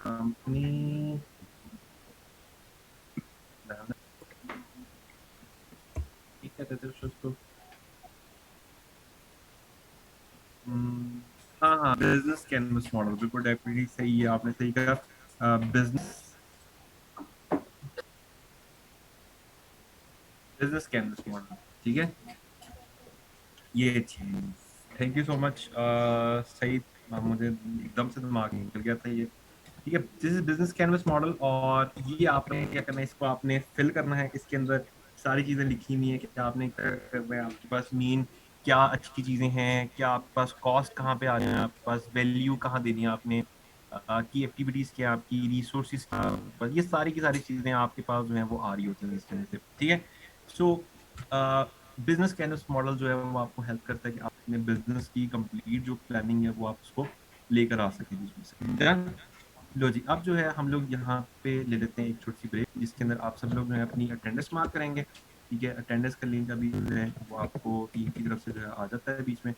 कंपनी प्लानर, ठीक है, कहते थे उसको। हाँ हाँ, बिजनेस कैनवस मॉडल, बिल्कुल डेफिनेटली सही है, आपने सही कहा। बिजनेस बिजनेस कैनवस मॉडल, ठीक है, ये चीज। थैंक यू सो मच सही। मुझे एकदम से दिमाग में निकल गया था ये। ठीक है, this is business canvas model, और ये आपने क्या करना है, इसको आपने फिल करना है। इसके अंदर सारी चीजें लिखी हुई है कि आपने क्या करना है, आपके पास मेन क्या अच्छी चीजें हैं, क्या आपके पास कॉस्ट कहाँ पे आ रहे हैं, आपके पास वैल्यू कहाँ देनी है आपने, की एक्टिविटीज क्या है आपकी, रिसोर्सिस क्या है आपके पास, ये सारी की सारी चीजें आपके पास जो है वो आ रही होती हैं इसके अंदर से। ठीक है, सो बिजनेस कैनवस मॉडल जो है वो आपको हेल्प करता है कि आप अपने बिजनेस की कंप्लीट जो प्लानिंग है वो आप उसको लेकर आ सके बीच में से। Done? लो जी, अब जो है हम लोग यहाँ पे ले लेते हैं एक छोटी सी ब्रेक, जिसके अंदर आप सब लोग जो है अपनी अटेंडेंस मार्क करेंगे। ठीक है, अटेंडेंस का लिंक अभी जो है वो आपको टीम की तरफ से जो है आ जाता है बीच में।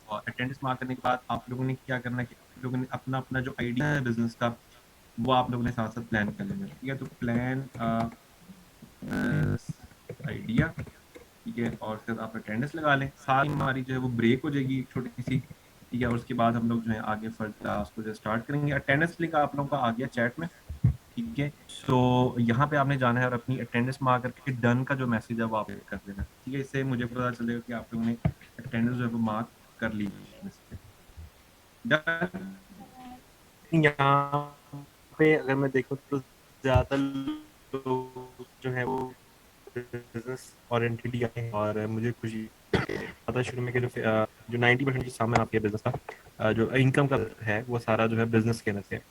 और अटेंडेंस मार्क करने के बाद आप लोगों ने क्या करना है कि आप लोगों ने अपना अपना जो आइडिया है बिजनेस का, वो आप लोगों ने साथ साथ प्लान कर लेना है। ठीक है, तो प्लान आइडिया, ठीक है, और फिर आप अटेंडेंस लगा लें। सारी हमारी जो है वो ब्रेक हो जाएगी एक छोटी सी। ठीक है, और उसके बाद हम लोग जो है आगे फर्स्ट क्लास को जो स्टार्ट करेंगे। अटेंडेंस लिंक आप लोगों का आ गया चैट में। ठीक है, सो यहाँ पे आपने जाना है और अपनी अटेंडेंस मार्क करके डन का जो मैसेज है वो आप कर देना। ठीक है, इससे मुझे पता चलेगा कि आप लोगों ने अटेंडेंस जो है वो मार्क कर ली है। डन। यहाँ पे अगर मैं देखूँ तो ज्यादा लोग जो है वो बिजनेस ओरिएंटेड ही आए हैं, और मुझे खुशी पता शुरू में कि जो 90% जो सामान आपके बिजनेस का जो इनकम का है वो सारा जो है बिजनेस के अंदर से है।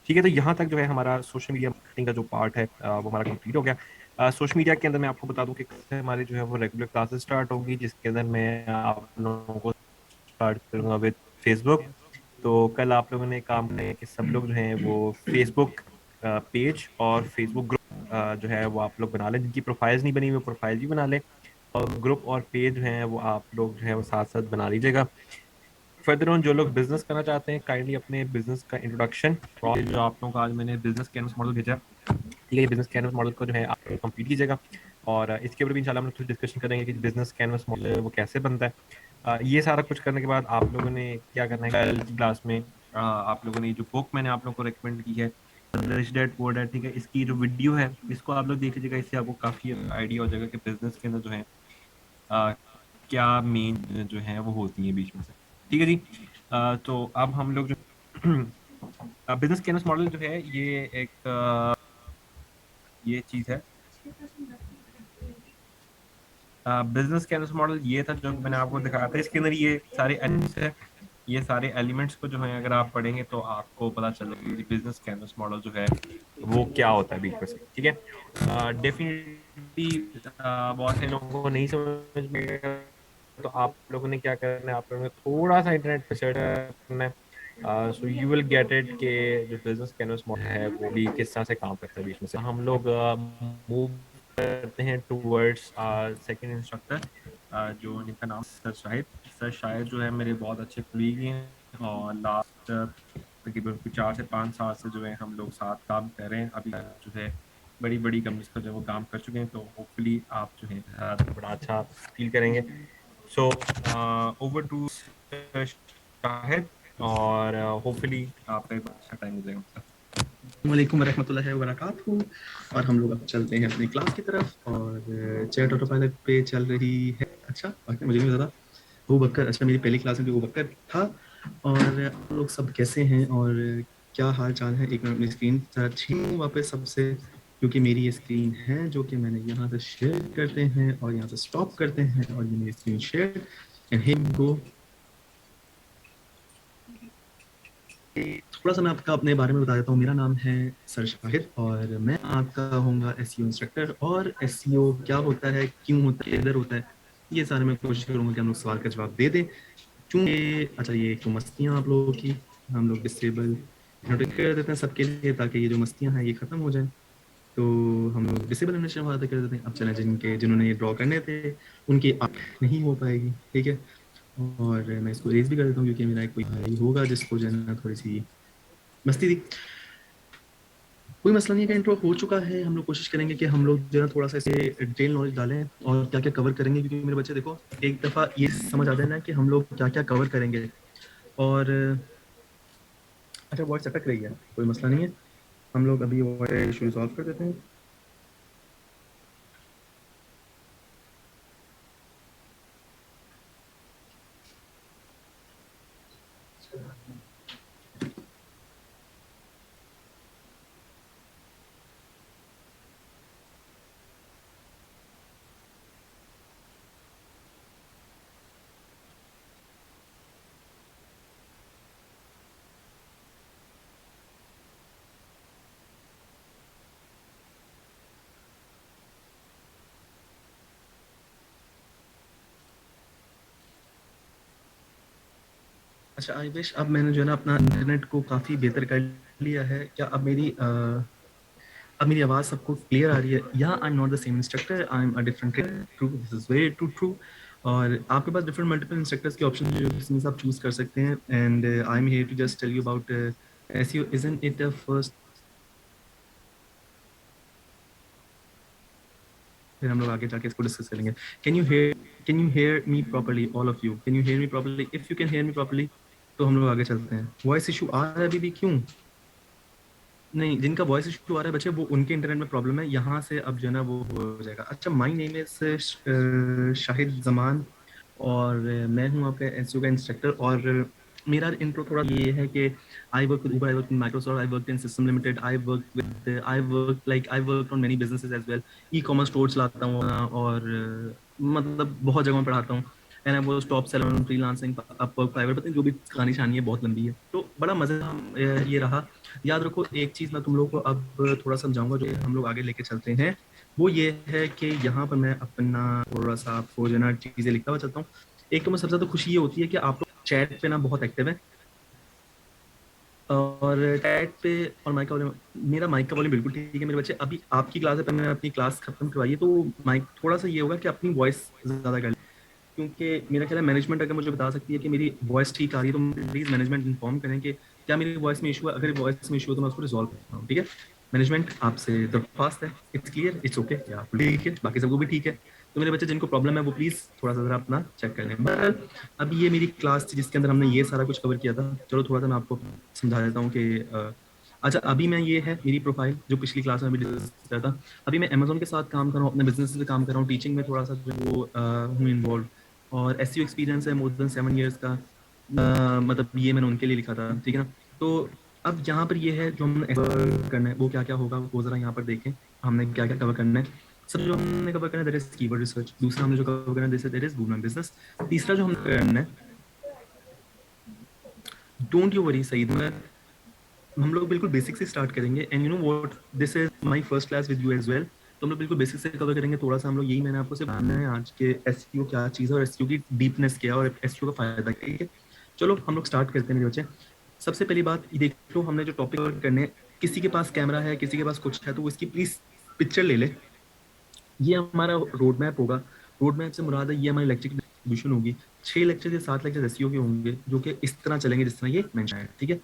ठीक है, तो यहाँ तक जो है हमारा सोशल मीडिया मार्केटिंग का जो पार्ट है वो हमारा कंप्लीट हो गया। सोशल मीडिया के अंदर मैं आपको बता दूं कि कल से हमारे जो है वो रेगुलर क्लासेस स्टार्ट होंगी, जिसके अंदर मैं आप लोगों को स्टार्ट करूंगा विद फेसबुक। तो कल आप लोगों ने काम करना है कि सब लोग जो हैं वो फेसबुक पेज और फेसबुक ग्रुप जो है वो आप लोग बना लें। जिनकी प्रोफाइल्स नहीं बनी हुई प्रोफाइल भी बना लें, और ग्रुप और पेज जो है वो आप लोग जो है वो साथ साथ बना लीजिएगा। फर्दर ऑन जो लोग बिजनेस करना चाहते हैं काइंडली अपने बिजनेस का इंट्रोडक्शन, और जो आप लोगों को आज मैंने बिजनेस कैनवस मॉडल भेजा, ठीक है, बिजनेस कैनवस मॉडल को जो है आप कंप्लीट कीजिएगा। और इसके ऊपर भी इंशाल्लाह हम लोग कुछ डिस्कशन करेंगे कि बिजनेस कैनवस मॉडल वो कैसे बनता है। ये सारा कुछ करने के बाद आप लोगों ने क्या करना है, कल की क्लास में आप लोगों ने जो बुक मैंने आप लोगों को रिकमेंड की है, रिच डैड पुअर डैड, ठीक है, इसकी जो वीडियो है इसको आप लोग देख लीजिएगा। इससे आपको काफी आइडिया हो जाएगा कि बिजनेस के अंदर जो है अ, क्या मेन जो है वो होती है बीच में से। ठीक है जी, तो अब हम लोग जो बिजनेस कैनवस मॉडल जो है ये एक ये चीज है। बिजनेस कैनवस मॉडल ये था जो मैंने आपको दिखाया था। इसके अंदर ये सारे एलिमेंट्स है, ये सारे एलिमेंट्स को जो है अगर आप पढ़ेंगे तो आपको पता चलेगा कि बिजनेस कैनवस मॉडल जो है वो क्या होता है बीच में से। ठीक है, डेफिनेटली बहुत से लोगों को नहीं समझ में आएगा, तो आप लोगों ने क्या करना है, आप लोगों ने थोड़ा सा इंटरनेट पर सर्च करना है। So you will get it के जो बिजनेस कैनवस मॉडल है वो भी किस तरह से काम करता है बीच में से। हम लोग मूव करते हैं टूवर्ड्स सेकंड इंस्ट्रक्टर, जो जिनका नाम सर शाहिद। सर शाहिद जो है मेरे बहुत अच्छे कलीग हैं, और लास्ट तकरीबन 4 से 5 साल से जो है हम लोग साथ काम कर रहे हैं। अभी जो है बड़ी बड़ी कंपनीज पर जो है वो काम कर चुके हैं, तो होपफुली आप जो है बड़ा अच्छा फील करेंगे। सो ओवर टू शाहिद, और होपफुली आपका एक अच्छा टाइम हो जाएगा। वालेकुम वरहमतुल्लाहि वबरकातुहू। और हम लोग अब चलते हैं अपनी क्लास की तरफ, और चैट ऑटो पायलट पे चल रही है। अच्छा, वाकई मुझे नहीं पता अबू बकर, अच्छा मेरी पहली क्लास में भी अबू बकर था। और आप लोग सब कैसे हैं और क्या हाल चाल है? एक मिनट अपनी स्क्रीन छीन वापस सबसे, क्योंकि मेरी ये स्क्रीन है जो कि मैंने यहाँ से शेयर करते हैं और यहाँ से स्टॉप करते हैं, और ये मेरी screen share and here go. थोड़ा सा मैं आपका अपने बारे में बता देता हूँ। मेरा नाम है सर शाहिद, और मैं आपका होऊंगा एसईओ इंस्ट्रक्टर। और एसईओ क्या होता है, क्यों होता है, इधर होता है, ये सारे मैं कोशिश करूंगा कि हम लोग सवाल का जवाब दे दें। चूंकि अच्छा, ये एक तो मस्तियाँ आप लोगों की हम लोग डिसेबल नोटिस कर देते हैं सबके लिए, ताकि ये जो मस्तियाँ हैं ये खत्म हो जाएं। तो हम लोग डिसेबल इन्वेस्टर वादा कर देते हैं। अब चले जिन्होंने ये ड्रॉ करने थे उनकी अब नहीं हो पाएगी, ठीक है। और मैं इसको रेज भी कर देता हूँ, क्योंकि मेरा एक कोई भाई होगा जिसको जो है ना थोड़ी सी मस्ती थी। कोई मसला नहीं है, इंट्रो हो चुका है। हम लोग कोशिश करेंगे कि हम लोग जो है थोड़ा सा इसे डिटेल नॉलेज डालें और क्या क्या कवर करेंगे, क्योंकि मेरे बच्चे देखो एक दफा ये समझ आ जाए ना कि हम लोग क्या क्या कवर करेंगे। और अच्छा, वॉइस अटक रही है, कोई मसला नहीं है, हम लोग अभी वो इशू रिजॉल्व कर देते हैं। अच्छा आई विश अब मैंने जो है ना अपना इंटरनेट को काफी बेहतर कर लिया है। क्या अब मेरी आवाज सबको क्लियर आ रही है? या I am not the same instructor, I am a different. True, this is very true. और आपके पास डिफरेंट मल्टीपल इंस्ट्रक्टर्स के ऑप्शन जो किसी में से आप चूज कर सकते हैं। And I am here to just tell you about SEO. Isn't it the first? फिर हम लोग आगे जाके इसको डिस्कस करेंगे। Can you hear me properly, all of you? Can you hear me properly? If you can hear me properly तो हम लोग आगे चलते हैं। वॉइस इशू आ रहा है अभी भी? क्यों नहीं? जिनका वॉइस इशू आ रहा है बच्चे, वो उनके इंटरनेट में प्रॉब्लम है। यहाँ से अब जो है ना वो हो जाएगा। अच्छा, my name is Shahid Zaman और मैं हूँ आपका एसईओ का इंस्ट्रक्टर। और मेरा इंट्रो थोड़ा ये है कि I work with Uber, I work in Microsoft, I work in System Limited, I work on many businesses as well. Ecommerce store चलाता हूँ और मतलब बहुत जगहों पर पढ़ाता हूँ। And I was top seller on freelancing, Upwork, Fiverr, पता नहीं जो भी कहानी शहानी है, बहुत लंबी है। तो बड़ा मजा ये रहा। याद रखो एक चीज मैं तुम लोग को अब थोड़ा समझाऊंगा जो हम लोग आगे लेके चलते हैं, वो ये है कि यहाँ पर मैं अपना थोड़ा सा आपको जो है ना चीजें लिखता हुआ चलता हूँ। एक तो मुझे सबसे ज्यादा खुशी ये होती है कि आप लोग चैट पे ना बहुत एक्टिव है। और चैट पे और माइक का वॉल्यूम, मेरा माइक का वॉल्यूम बिल्कुल ठीक है मेरे बच्चे। अभी आपकी क्लास है, पर मैंने अपनी क्लास खत्म करवाई है, तो माइक थोड़ा सा ये होगा कि अपनी वॉइस ज्यादा कर, क्योंकि मेरा ख्याल है मैनेजमेंट अगर मुझे बता सकती है कि मेरी वॉइस ठीक आ रही है तो प्लीज मैनेजमेंट इन्फॉर्म करें कि क्या मेरी वॉइस में इशू है। अगर वॉइस में इशू है तो मैं उसको रिजॉल्व करता हूँ, ठीक है? मैनेजमेंट आपसे दरख्वास्त है, इट्स क्लियर, इट्स ओके, या ठीक है, बाकी सबको भी ठीक है। तो मेरे बच्चे जिनको प्रॉब्लम है वो प्लीज थोड़ा सा जरा अपना चेक कर लें। बहरहाल अब ये मेरी क्लास थी जिसके अंदर हमने ये सारा कुछ कवर किया था। चलो थोड़ा सा मैं आपको समझा देता हूँ कि अच्छा, अभी मैं ये है मेरी प्रोफाइल जो पिछली क्लास में भी डिस्कस किया था। अभी मैं अमेजोन के साथ काम कर रहा हूँ, अपने बिजनेस से काम कर रहा हूँ, टीचिंग में थोड़ा सा जो वो हूँ इन्वॉल्व। और एसईओ एक्सपीरियंस है मोर देन 7 years का। मतलब ये मैंने उनके लिए लिखा था, ठीक है ना? तो अब यहाँ पर ये है जो हमने cover करना है वो क्या क्या होगा, वो जरा यहाँ पर देखें हमने क्या क्या कवर करना है। सब जो हमने कवर करना है दैट इज कीवर्ड रिसर्च। दूसरा हमने जो कवर करना है that is Google my business. तीसरा जो हमने करना है, डोंट यू वरी सईद, मैं हम लोग बिल्कुल बेसिक से स्टार्ट करेंगे। And you know what, this is my first class with you as well. तो हम लोग बिल्कुल बेसिक से कवर करेंगे थोड़ा सा। हम लोग यही मैंने आपको सिर्फ बताना है आज के एसईओ क्या चीज़ है और एसईओ की डीपनेस क्या है और एसईओ का फायदा क्या है, ठीक है? चलो हम लोग स्टार्ट करते हैं मेरे बच्चे। सबसे पहली बात ये देख लो, हमने जो टॉपिक कवर करने हैं, किसी के पास कैमरा है, किसी के पास कुछ है, तो इसकी प्लीज पिक्चर ले ले। ये हमारा रोड मैप होगा। रोड मैप से मुराद है ये हमारी लेक्चर की डिस्ट्रीब्यूशन होगी। 6 लेक्चर या 7 लेक्चर एसईओ के होंगे जो कि इस तरह चलेंगे जिस तरह ये मेंशन है, ठीक है?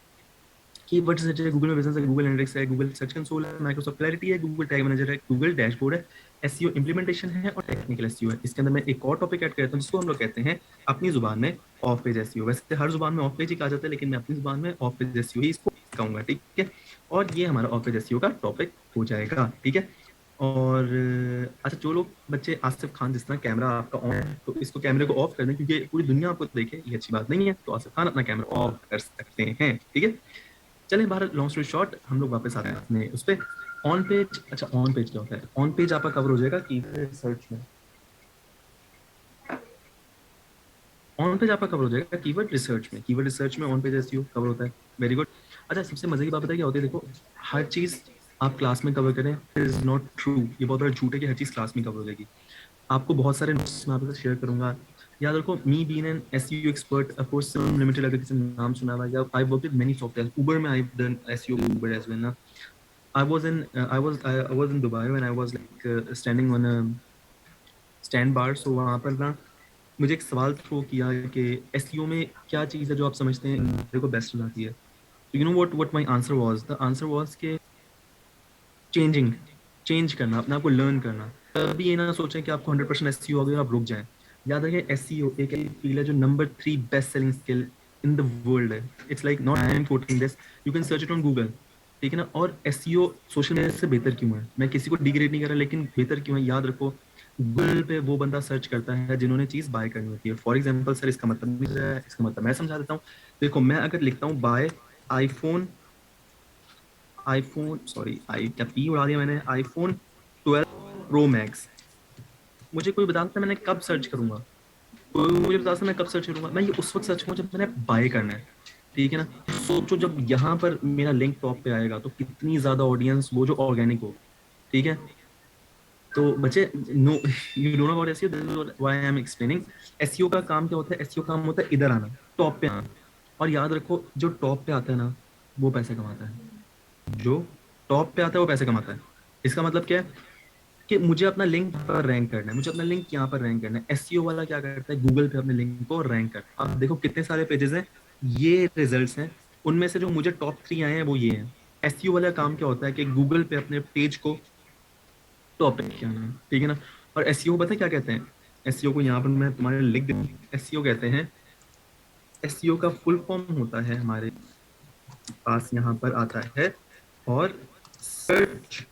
कीवर्ड्स है, गूगल में बिजनेस है, गूगल एनालिटिक्स है, गूगल सर्च कंसोल है, माइक्रोसॉफ्ट क्लैरिटी है, गूगल टैग मैनेजर है, गूगल डैशबोर्ड है, एसईओ इंप्लीमेंटेशन है और टेक्निकल एसईओ है। इसके अंदर मैं एक और टॉपिक ऐड करता हूँ जिसको हम लोग कहते हैं अपनी जुबान में ऑफ पेज एसईओ। वैसे हर जुबान में ऑफ पेज ही कहा जाता है, लेकिन मैं अपनी जुबान में ऑफ पेज एसईओ ही इसको कहूंगा, ठीक है? और ये हमारा ऑफ पेज एसईओ का टॉपिक हो जाएगा, ठीक है? और अच्छा, जो लोग बच्चे, आसिफ खान जिस तरह कैमरा आपका ऑन है तो इसको कैमरे को ऑफ कर दें, क्योंकि पूरी दुनिया आपको देखे ये अच्छी बात नहीं है। तो आसिफ खान अपना कैमरा ऑफ कर सकते हैं, ठीक है? चलें बाहर, लॉन्ग स्टोरी शॉर्ट, हम लोग वापस आते हैं अपने उस पर। ऑन पेज, अच्छा ऑन पेज क्या होता है? ऑन पेज आपका कवर हो जाएगा कीवर्ड सर्च में। ऑन पेज आपका कवर हो जाएगा कीवर्ड रिसर्च में। कीवर्ड रिसर्च में ऑन पेज एसईओ कवर होता है। Very good. अच्छा, सबसे मजे की बात पता है क्या होती है? देखो, हर चीज आप क्लास में कवर करें इज नॉट ट्रू। ये बहुत बड़ा झूठ है कि हर चीज क्लास में कवर हो जाएगी। आपको बहुत सारे नोट्स मैं आपके साथ शेयर करूंगा। याद रखो, me being an SEO expert, of course limited, अगर किसी ने नाम सुना हुआ है, I work with many software. Uber में I done SEO Uber as well ना। I was in Dubai when I was like standing on a stand bar. So वहाँ पर ना मुझे एक सवाल थ्रो किया कि एसईओ में क्या चीज़ है जो आप समझते हैं मेरे को बेस्ट लगाती है। So you know what my answer was? The answer was कि चेंज करना, अपने आप को लर्न करना। कभी ये ना सोचें कि आपको 100% एसईओ हो गया आप रुक जाएं। याद रखें एसईओ एक ऐसी फील्ड है जो number 3 best selling skill in the world है। It's like not I am quoting this, you can search it on Google, ठीक है ना। और एसईओ सोशल मीडिया से बेहतर क्यों है, मैं किसी को डिग्रेड नहीं कर रहा, लेकिन बेहतर क्यों है याद रखो। गूगल पे वो बंदा सर्च करता है जिन्होंने चीज बाय करनी होती है। फॉर एग्जाम्पल सर इसका मतलब नहीं है, इसका मतलब मैं समझा देता हूँ। देखो मैं अगर लिखता हूँ by iPhone, iPhone sorry I क्या पी उड़ा दिया मैंने, आईफोन 12 प्रो मैक्स, मुझे कोई बता सकता है मैंने कब सर्च करूंगा, कोई मुझे बता सकता है मैं कब सर्च करूंगा, मैं ये उस वक्त सर्च करूंगा जब मैंने बाय करना है, ठीक है ना। सोचो जब यहाँ पर मेरा लिंक टॉप पे आएगा तो कितनी ज्यादा ऑडियंस वो जो ऑर्गेनिक हो, ठीक है। तो बच्चे no you don't know about SEO, this is why I am explaining. SEO का काम क्या होता है, एसईओ काम होता है इधर आना, टॉप पे आना। और याद रखो जो टॉप पे आता है ना वो पैसे कमाता है, जो टॉप पे आता है वो पैसे कमाता है। इसका मतलब क्या है कि मुझे अपना लिंक पर रैंक करना है, मुझे अपना लिंक यहाँ पर रैंक करना है। एसईओ वाला क्या करता है, गूगल पे अपने लिंक को रैंक करता है। आप देखो कितने सारे पेजेस हैं, ये रिजल्ट्स हैं, उनमें से जो मुझे टॉप 3 आए हैं वो ये हैं। एसईओ वाला काम क्या होता है कि गूगल पे अपने पेज को टॉप पे किया है, ठीक है ना। और एसईओ पता है क्या कहते हैं, एसईओ को यहाँ पर मैं तुम्हारे लिख देता हूँ। एसईओ कहते हैं, एसईओ का फुल फॉर्म होता है हमारे पास यहाँ पर आता है, और सर्च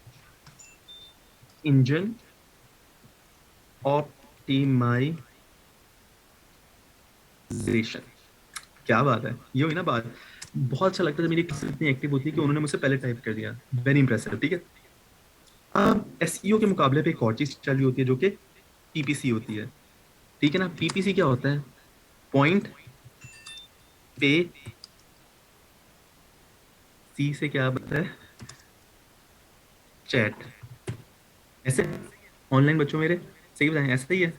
इंजन ऑप्टिमाइजेशन। क्या बात है, ये हुई ना बात। बहुत अच्छा लगता है जब मेरी क्लास इतनी एक्टिव होती है कि उन्होंने मुझसे पहले टाइप कर दिया, वेरी इंप्रेसिव, ठीक है। अब एसईओ के मुकाबले पे एक और चीज चली होती है जो कि पीपीसी होती है, ठीक है ना। पीपीसी क्या होता है, पॉइंट पे सी से क्या बनता है, चैट। ऐसे ऑनलाइन बच्चों मेरे सही बताएं, ऐसा ही है।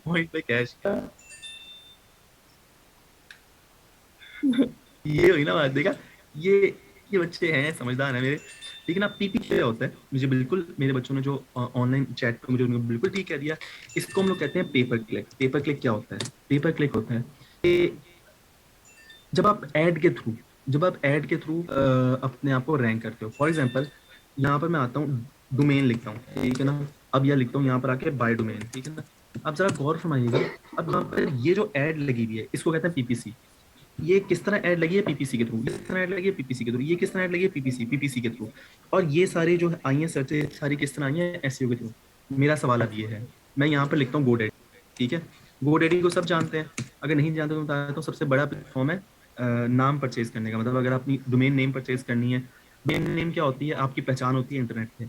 पॉइंट पे कैश, ये हुई ना बात, देखा। ये ये बच्चे हैं समझदार हैं मेरे, लेकिन आप पीपी क्या होता है, मुझे बिल्कुल मेरे बच्चों ने जो ऑनलाइन चैट पे मुझे उन्होंने बिल्कुल ठीक कह दिया। इसको हम लोग कहते हैं पेपर क्लिक। पेपर क्लिक क्या होता है, पेपर क्लिक होता है कि जब आप ऐड के थ्रू, जब आप ऐड के थ्रू अपने आप को रैंक करते हो। फॉर एग्जाम्पल यहाँ पर मैं आता हूँ, डोमेन लिखता हूँ, ठीक है ना। अब यह लिखता हूँ यहाँ पर आके बाय डोमेन, ठीक है ना। अब जरा गौर फरमाइएगा, अब यहाँ पर ये जो ऐड लगी हुई है इसको कहते हैं पीपीसी। ये किस तरह ऐड लगी है, पीपीसी के थ्रू। किस तरह ऐड लगी है, पीपीसी के थ्रू। ये किस तरह ऐड लगी है, पीपीसी, पीपीसी के थ्रू। और ये सारी जो आई है सर्चेज सारी किस तरह आई है, एसईओ के थ्रू। मेरा सवाल अब ये है, मैं यहाँ पर लिखता हूँ गोडेडी, ठीक है। गोडेडी को सब जानते हैं, अगर नहीं जानते तो बताता हूँ, सबसे बड़ा प्लेटफॉर्म है नाम परचेज करने का। मतलब अगर अपनी डोमेन नेम परचेज करनी है, डोमेन नेम क्या होती है, आपकी पहचान होती है इंटरनेट पे।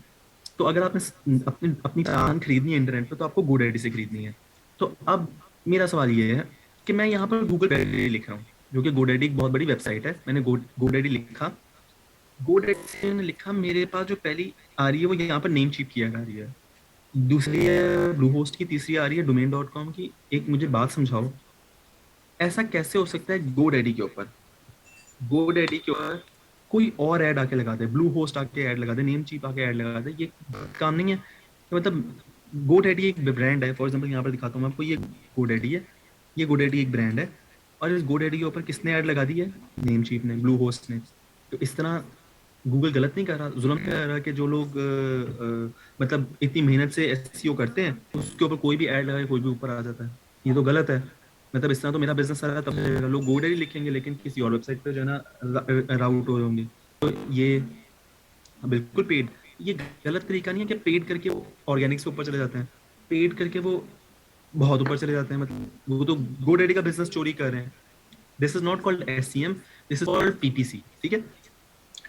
तो अगर आपने अपनी अपनी पहचान खरीदनी है इंटरनेट पे तो आपको गोडेडी से खरीदनी है। तो अब मेरा सवाल ये है कि मैं यहाँ पर गूगल पे लिख रहा हूँ, जो कि गोडेडी एक बहुत बड़ी वेबसाइट है। मैंने गोडेडी लिखा, गोडेडी से मैंने लिखा, मेरे पास जो पहली आ रही है वो यहाँ पर नेम चीप किया जा रही है, दूसरी है ब्लू होस्ट की, तीसरी आ रही है डोमेन डॉट कॉम की। एक मुझे बात समझाओ, ऐसा कैसे हो सकता है गोडेडी के ऊपर, गोडेडी के ऊपर कोई और ऐड आके लगा दे, ब्लू होस्ट आके ऐड लगा दे, नेम चीप आके ऐड लगा दे। ये काम नहीं है। तो मतलब गोडेडी एक ब्रांड है। फॉर एग्जांपल यहाँ पर दिखाता हूँ मैं आपको, ये गोडेडी है, ये गोडेडी एक ब्रांड है। और इस गोडेडी के ऊपर किसने ऐड लगा दी है, नेम चीप ने, ब्लू होस्ट ने। तो इस तरह गूगल गलत नहीं कर रहा, जुल्म कर रहा कि जो लोग मतलब इतनी मेहनत से एसईओ करते हैं उसके ऊपर कोई भी ऐड लगाए कोई भी ऊपर आ जाता है। ये तो गलत है। मतलब इस तरह तो मेरा बिजनेस सारा तब चलेगा, लोग गोडेडी लिखेंगे लेकिन किसी और वेबसाइट पे जो है ना राउट हो होंगे। तो ये बिल्कुल पेड, ये गलत तरीका नहीं है कि पेड करके वो ऑर्गेनिक्स के ऊपर चले जाते हैं, पेड करके वो बहुत ऊपर चले जाते हैं। मतलब वो तो गोडेडी का बिजनेस चोरी कर रहे हैं। This is not called SCM, this is called PPC, ठीक है।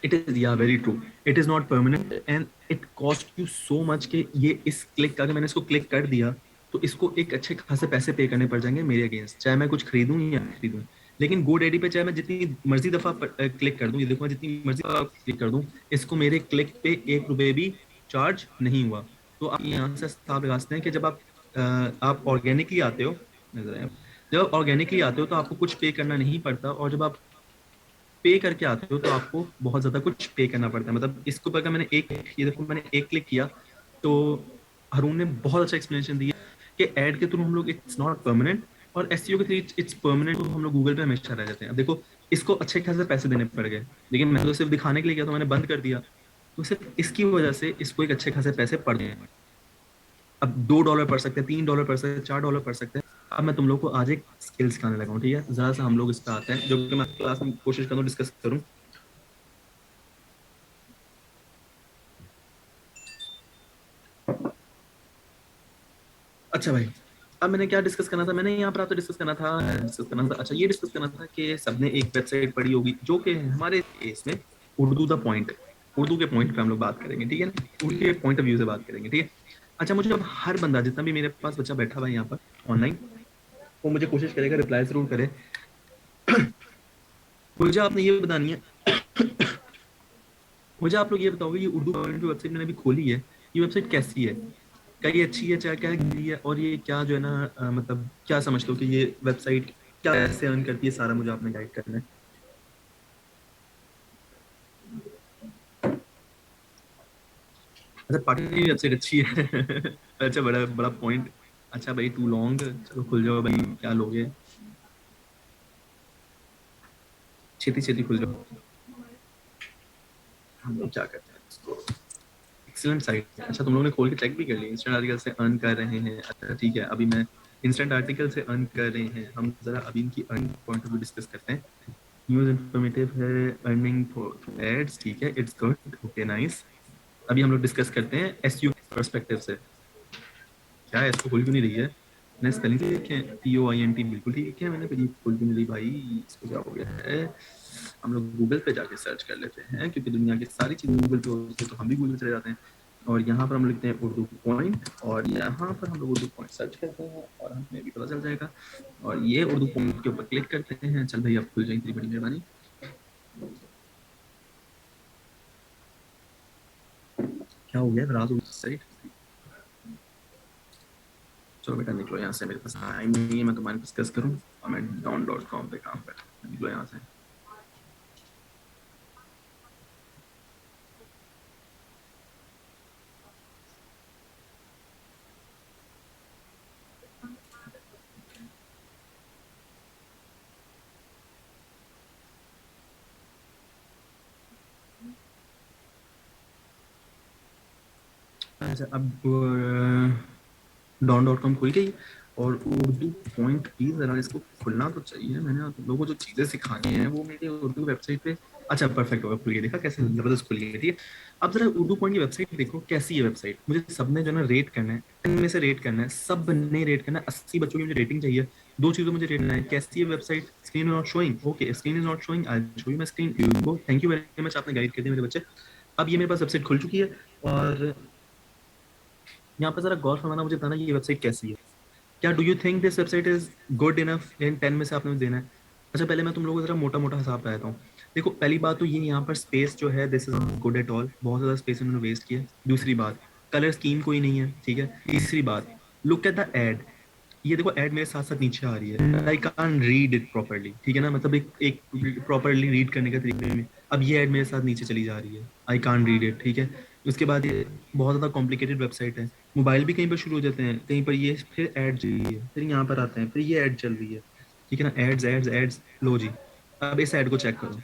इट इज या very true, it is not permanent and it cost you so much कि ये इस क्लिक, अगर मैंने इसको क्लिक कर दिया तो इसको एक अच्छे खासे पैसे पे करने पड़ जाएंगे मेरे अगेंस्ट, चाहे मैं कुछ खरीदूं या ना खरीदूं। लेकिन गोडेडी पे चाहे मैं जितनी मर्जी दफा क्लिक कर दूं, ये देखो मैं जितनी मर्जी दफा क्लिक कर दूं, इसको मेरे क्लिक पे 1 रुपए भी चार्ज नहीं हुआ। तो आप यहाँ से साफ लगा सकते हैं कि जब आप ऑर्गेनिकली आते हो, जब आप ऑर्गेनिकली आते हो तो आपको कुछ पे करना नहीं पड़ता, और जब आप पे करके आते हो तो आपको बहुत ज्यादा कुछ पे करना पड़ता है। मतलब इसके ऊपर मैंने एक, ये देखो मैंने एक क्लिक किया तो हरून ने बहुत अच्छा एक्सप्लेनेशन दिया कि ऐड के थ्रू हम लोग इट्स नॉट परमानेंट, और एसईओ के थ्रू इट्स परमानेंट। तो हम लोग गूगल पे हमेशा रह जाते हैं। अब देखो इसको अच्छे खासे पैसे देने पड़ गए, लेकिन मैं तो सिर्फ दिखाने के लिए किया, तो मैंने बंद कर दिया। तो सिर्फ इसकी वजह से इसको एक अच्छे खासे पैसे पड़ गए। अब $2 पड़ सकते हैं, $3 पड़ सकते हैं, $4 पड़ सकते हैं। अब मैं तुम लोग को आज एक स्किल सिखाने लगा हूँ, ठीक है? जरा सा हम लोग इस पे आते हैं, जो कि मैं क्लास में कोशिश करूँ डिस्कस करूँ। अच्छा भाई, अब मैंने क्या डिस्कस करना था, मैंने यहाँ पर आपसे डिस्कस करना था, अच्छा ये डिस्कस करना था कि सबने एक वेबसाइट पढ़ी होगी जो कि हमारे केस में उर्दू द पॉइंट, उर्दू के पॉइंट पे हम लोग बात करेंगे, ठीक है ना? उर्दू के पॉइंट ऑफ व्यू से बात करेंगे, ठीक है? अच्छा, मुझे अब हर बंदा जितना भी मेरे पास बच्चा बैठा हुआ है यहाँ पर ऑनलाइन, वो मुझे कोशिश करेगा रिप्लाई जरूर करे। मुझे आपने ये बतानी है, मुझे आप लोग ये बताओगे, ये उर्दू पॉइंट की वेबसाइट मैंने अभी खोली है, ये वेबसाइट कैसी है? क्या ये अच्छी है, चाहे क्या गई है, और ये क्या जो है ना मतलब क्या समझते हो कि ये वेबसाइट क्या ऐसे अर्न करती है, सारा मुझे आपने गाइड करना है। अच्छा, पाकिस्तान की वेबसाइट अच्छी है। अच्छा, बड़ा बड़ा पॉइंट। अच्छा भाई, टू लॉन्ग, चलो खुल जाओ भाई, क्या लोगे, छेती छेती खुल जाओ। हम लोग क्या करते हैं इसको, एक्सीलेंट साइट। अच्छा, तुम लोगों ने खोल के चेक भी कर लिया, इंस्टेंट आर्टिकल से अर्न कर रहे हैं? अच्छा ठीक है, अभी मैं इंस्टेंट आर्टिकल से अर्न कर रहे हैं, हम जरा अभी इनकी earn point of view discuss करते हैं। न्यूज इन्फॉर्मेटिव है, अर्निंग फॉर एड्स, ठीक है, इट्स गुड, ओके नाइस। अभी हम लोग डिस्कस करते हैं एसयू पर्सपेक्टिव से। क्या है, इसको खोल क्यों नहीं रही है? मैंने स्पेलिंग ठीक है, POINT बिल्कुल ठीक है, मैंने, फिर ये खोल क्यों नहीं रही भाई? इसको क्या हो गया है? हम लोग गूगल पे जाके सर्च कर लेते हैं, क्योंकि दुनिया की सारी चीजें गूगल पे होती है, तो हम भी गूगल पे चले जाते हैं। और यहाँ पर हम लिखते हैं उर्दू पॉइंट, और यहाँ पर हम लोग उर्दू पॉइंट सर्च करते हैं, और हमें भी पता चल जाएगा। और ये उर्दू पॉइंट के ऊपर क्लिक करते हैं। चल भाई, अब खुल जाएगी, तेरी बड़ी मेहरबानी। क्या हो गया, नाराज हो साइट? चलो बेटा निकलो यहाँ से, मेरे पास टाइम नहीं है मैं तुम्हारे डिस्कस करूँ, और मैं don.com पे काम कर, निकलो यहाँ से। अच्छा, अब don.com खुल गई, और उर्दू पॉइंट की जरा इसको खुलना तो चाहिए। मैंने आप लोगों को जो चीजें सिखानी है वो मेरी उर्दू वेबसाइट पे, अच्छा परफेक्ट होगा, खुल गई, देखा कैसे जबरदस्त खुल गई, ठीक है? अब जरा उर्दू पॉइंट की वेबसाइट देखो कैसी है वेबसाइट। मुझे सबने जो है ना रेट करना है, 10 में से रेट करना है, सब ने रेट करना है, 80 बच्चों की मुझे रेटिंग चाहिए। दो चीजों मुझे रेट करना है, कैसी है website, screen not showing, okay screen is not showing, I show you my screen, you go, thank you very much, आपने गाइड कर दिया मेरे बच्चे। अब ये मेरे पास वेबसाइट खुल चुकी है, और यहाँ पे जरा गौर फरमाना, मुझे बताना ये वेबसाइट कैसी है। क्या do you think this website is good enough? इन 10 में से आपने मुझे देना है। अच्छा, पहले मैं तुम लोगों को जरा मोटा मोटा हिसाब बताता हूँ। देखो, पहली बात तो ये, यहाँ पर स्पेस जो है this is good at all, बहुत ज्यादा स्पेस उन्होंने वेस्ट किया। दूसरी बात, कलर स्कीम कोई नहीं है, ठीक है। तीसरी बात, लुक एट द एड, ये देखो एड मेरे साथ साथ नीचे आ रही है, आई कान रीड इट प्रॉपरली, ठीक है ना, मतलब एक एक प्रॉपरली रीड करने का तरीके में। अब ये एड मेरे साथ नीचे चली जा रही है, आई कान रीड इट, ठीक है। उसके बाद ये बहुत ज्यादा कॉम्प्लिकेटेड वेबसाइट है, मोबाइल भी कहीं पर शुरू हो जाते हैं, कहीं पर ये फिर ऐड चल रही है, फिर यहाँ पर आते हैं, फिर ये ऐड चल रही है, ठीक है ना, एड्स एड्स एड्स, लो जी। अब इस ऐड को चेक करो,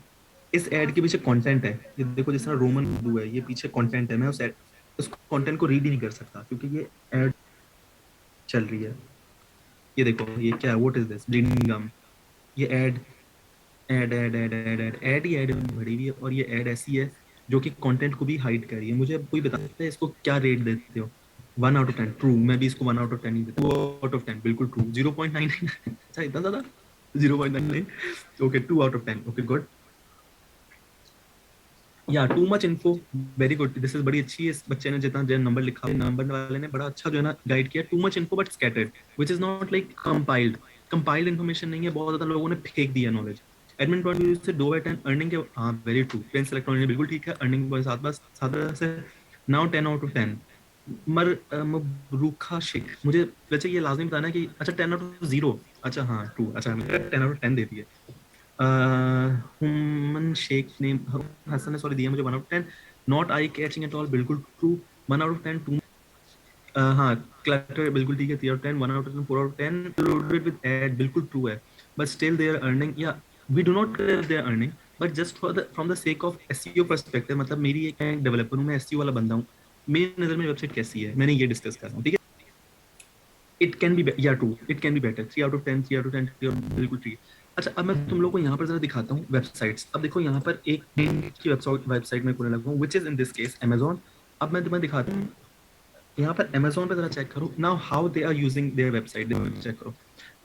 इस ऐड के पीछे कंटेंट है, ये देखो जिस तरह रोमन उर्दू है, ये पीछे कंटेंट है, मैं उस कंटेंट को रीड ही नहीं कर सकता, क्योंकि ये ऐड चल रही है। ये देखो, ये क्या है, what is this, bleeding gum, ये ad ad ad ad ad ad ad ही ऐड में भरी हुई है, और ये ऐड ऐसी है जो कि कंटेंट को भी हाइड कर रही है। मुझे अब कोई बता सकता है इसको क्या रेट देते हो? 1 आउट ऑफ 10 ट्रू, मैं भी इसको 1 आउट ऑफ 10 ही देता हूँ, 2 आउट ऑफ 10 बिल्कुल ट्रू, 0.99, अच्छा इतना ज्यादा, 0.99, okay 2 out of 10, okay good. या too much info, very good, this is बड़ी अच्छी है, इस बच्चे ने जितना जो नंबर लिखा है, नंबर वाले ने बड़ा अच्छा जो है ना गाइड किया। To much info but scattered, which is not like compiled, compiled information नहीं है, बहुत ज्यादा लोगों ने फेंक दिया नॉलेज। एडमिन पॉइंट व्यू से 2/10 अर्निंग के, हाँ वेरी ट्रू, प्रिंस इलेक्ट्रॉनिक बिल्कुल ठीक है, अर्निंग पॉइंट 7 से नाउ 10 आउट ऑफ 10। मबरूखा शेख, मुझे वैसे ये लाजमी बताना है कि अच्छा 10 आउट ऑफ 0, अच्छा हाँ ट्रू, अच्छा 10 आउट ऑफ 10 दे दिए। हुमन शेख ने, हसन ने सॉरी दिया मुझे 1 out of 10, not I catching at all बिल्कुल ट्रू, 1 आउट ऑफ 10 टू, हाँ क्लटर बिल्कुल ठीक है, 3 out of 10, 1 out of 10, 4 out of 10, loaded with ad बिल्कुल ट्रू है, but still they are earning, या we do not care their earning, but just for the from the sake of SEO perspective, मतलब मेरी एक डेवलपर हूँ, मैं एसईओ वाला बंदा हूँ, मेरी नजर में वेबसाइट कैसी है मैंने ये डिस्कस कर रहा हूँ, ठीक है। इट कैन बी या two, it can be better, 3 out of 10, 3 out of 10, बिल्कुल ठीक है। अच्छा, अब मैं तुम लोग को यहाँ पर जरा दिखाता हूँ वेबसाइट्स। अब देखो यहाँ पर एक की वेबसाइट में खोलने लगा हूँ, which is in this case Amazon। अब मैं तुम्हें दिखाता हूँ यहाँ पर Amazon पे जरा चेक करो now how they are using their website, check करो।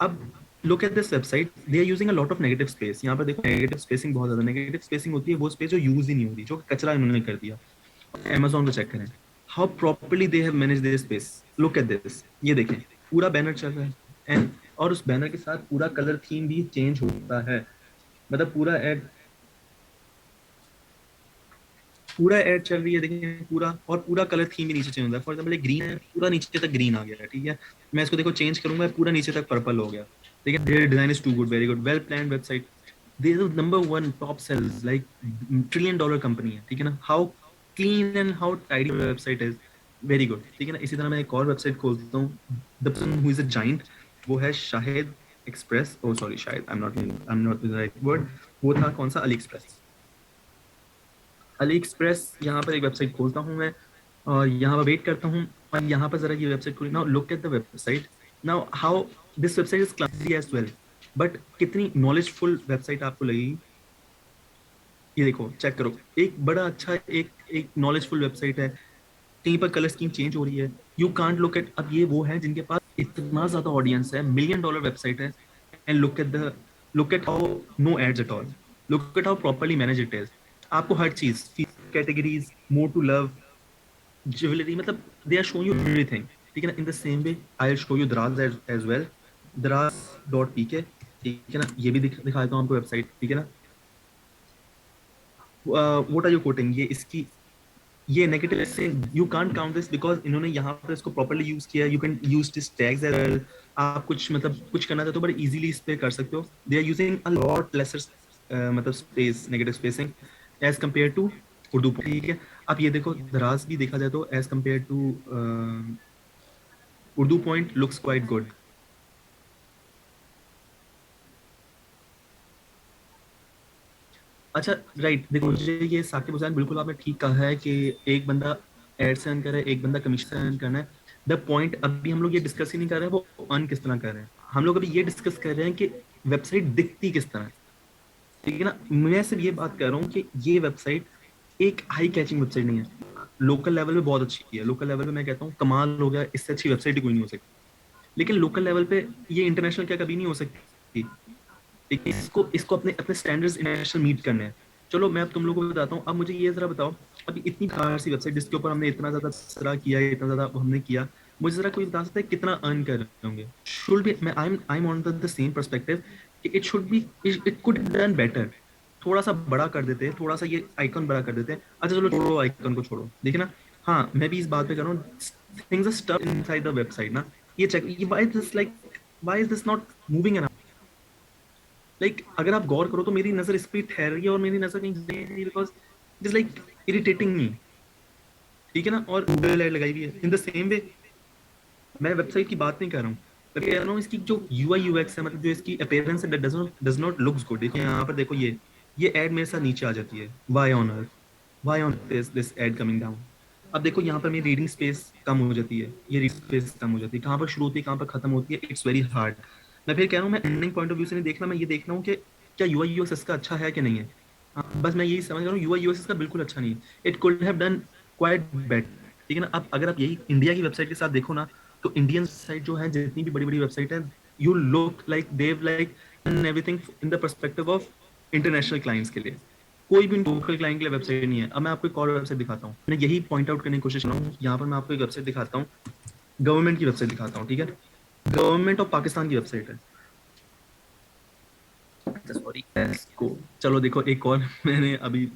अब look at this website, they are using a lot of negative space. यहाँ पर देखो नेगेटिव स्पेसिंग बहुत ज्यादा, नेगेटिव स्पेसिंग होती है वो स्पेस जो यूज ही नहीं होती, जो कचरा इन्होंने कर दिया। Amazon को चेक करें, how properly they have manage there space. Look at this, ये देखें पूरा बैनर चल रहा है एंड और उस बैनर के साथ पूरा कलर थीम भी चेंज होता है, मतलब पूरा एड चल रही है, देखें पूरा, और पूरा कलर थीम भी नीचे चेंज होता है। फॉर एग्जांपल ग्रीन है, पूरा नीचे तक ग्रीन आ गया है, ठीक है। मैं इसको देखो चेंज करूंगा, पूरा नीचे तक पर्पल हो गया, ठीक है। Their design is too good, very good, well planned website. They are number 1 top sales, like $1 trillion company है, ठीक है ना। How clean and how tidy website is, very good, ठीक है ना। इसी तरह मैं एक और वेबसाइट खोलता हूँ, the person who is a giant, वो है शाहिद एक्सप्रेस, ओ सॉरी शायद आई am not the right word, वो था कौन सा, अली एक्सप्रेस। अली एक्सप्रेस, यहाँ पर एक वेबसाइट खोलता हूँ मैं और यहाँ पर वेट करता हूँ, और यहाँ पर जरा ये वेबसाइट खोली। Now look at the website, now how this website is classy as well, but कितनी नॉलेजफुल वेबसाइट आपको लगेगी, ये देखो चेक करो। एक बड़ा अच्छा एक एक नॉलेजफुल वेबसाइट है, कहीं पर कलर स्कीम चेंज हो रही है, यू कांट लुक एट। अब ये वो है जिनके पास इतना ज्यादा ऑडियंस है, $1 मिलियन वेबसाइट है, and look at how no ads at all, look at how properly manage it is. आपको हर चीज, categories, more to love, jewellery, मतलब they are showing you everything, ठीक है ना। In the same way I will show you Daraz as well, दराज.pk, ठीक है ना। ये भी दिखा देता हूँ आपको वेबसाइट, ठीक है ना। व्हाट आर यू कोटिंग, ये इसकी ये नेगेटिव से you can't count this, because इन्होंने यहाँ पर इसको प्रॉपर्ली यूज किया। You can use this tags as well. आप कुछ मतलब कुछ करना चाहते हो बट इजीली इस पे कर सकते हो। They are using a lot lesser मतलब space, negative spacing as compare to Urdu, ठीक है। आप ये देखो दराज भी देखा जाए तो as compare to Urdu point looks quite good. अच्छा राइट, देखो मुझे ये साकिब हुसैन बिल्कुल आपने ठीक कहा है कि एक बंदा एड से अर्न कर रहा है, एक बंदा कमीशन से अर्न करना है। द पॉइंट अभी हम लोग ये डिस्कस ही नहीं कर रहे हैं वो अर्न किस तरह कर रहे हैं, हम लोग अभी ये डिस्कस कर रहे हैं कि वेबसाइट दिखती किस तरह है, ठीक है ना। मैं सिर्फ ये बात कर रहा हूँ कि ये वेबसाइट एक हाई कैचिंग वेबसाइट नहीं है, लोकल लेवल पे बहुत अच्छी है। लोकल लेवल पे मैं कहता हूँ कमाल हो गया, इससे अच्छी वेबसाइट ही कोई नहीं हो सकती। लेकिन लोकल लेवल पे ये इंटरनेशनल क्या कभी नहीं हो सकती, लेकिन इसको इसको अपने अपने स्टैंडर्ड्स इंटरनेशनल मीट करने हैं। चलो मैं अब तुम लोगों को बताता हूँ। अब मुझे ये जरा बताओ, अभी इतनी बेकार सी वेबसाइट जिसके ऊपर हमने इतना ज्यादा सरा किया, इतना ज्यादा हमने किया, मुझे जरा कोई बता सकता है कितना अर्न कर रहे होंगे। शुड बी, मैं I am on the same perspective कि it should be, it could done better. थोड़ा सा बड़ा कर देते हैं, थोड़ा सा ये आइकन बड़ा कर देते हैं। अच्छा चलो छोड़ो, आइकन को छोड़ो, देखिए ना। हाँ मैं भी इस बात पे कर रहा हूँ, things are stuck inside the website ना। ये चेक, ये why is this not moving around. Like अगर आप गौर करो तो मेरी नजर इस पे ठहर रही है और मेरी नजर कहीं जा रही है, because it is like irritating me, ठीक है ना। और गूगल ऐड लगाई हुई है इन द सेम वे। मैं वेबसाइट की बात नहीं कर रहा हूँ, मैं कह रहा हूँ इसकी जो यूआई यूएक्स है, मतलब जो इसकी अपीयरेंस है, डज नॉट लुक्स गुड। देखिए यहाँ पर देखो, ये एड मेरे साथ नीचे आ जाती है, why on earth, why on this ad coming down. अब देखो यहाँ पर मेरी रीडिंग स्पेस कम हो जाती है, ये रीडिंग स्पेस कम हो जाती है, कहाँ पर शुरू होती है कहाँ पर खत्म होती है, इट्स वेरी हार्ड। मैं फिर कह रहा हूँ, मैं एंडिंग पॉइंट ऑफ व्यू से नहीं देखना, मैं ये देख रहा हूँ कि क्या यूआई यूएक्स इसका अच्छा है कि नहीं है। हाँ, बस मैं यही समझ रहा हूँ, यूआई यूएक्स इसका बिल्कुल अच्छा नहीं है, it could have done quite better, ठीक है ना। अब अगर आप यही इंडिया की वेबसाइट के साथ देखो ना, तो इंडियन साइट जो है, जितनी भी बड़ी बड़ी वेबसाइट है, you look like they like everything in the perspective of international clients के लिए। कोई भी लोकल क्लाइंट के लिए वेबसाइट नहीं है। अब मैं आपको एक और वेबसाइट दिखाता हूँ, मैं यही पॉइंट आउट करने की कोशिश कर रहा हूँ। यहाँ पर मैं आपको एक वेबसाइट दिखाता हूँ, गवर्नमेंट की वेबसाइट दिखाता हूँ, ठीक है। गवर्नमेंट ऑफ पाकिस्तान की वेबसाइट है। सॉरी लेस्को, चलो देखो एक और मैंने अभी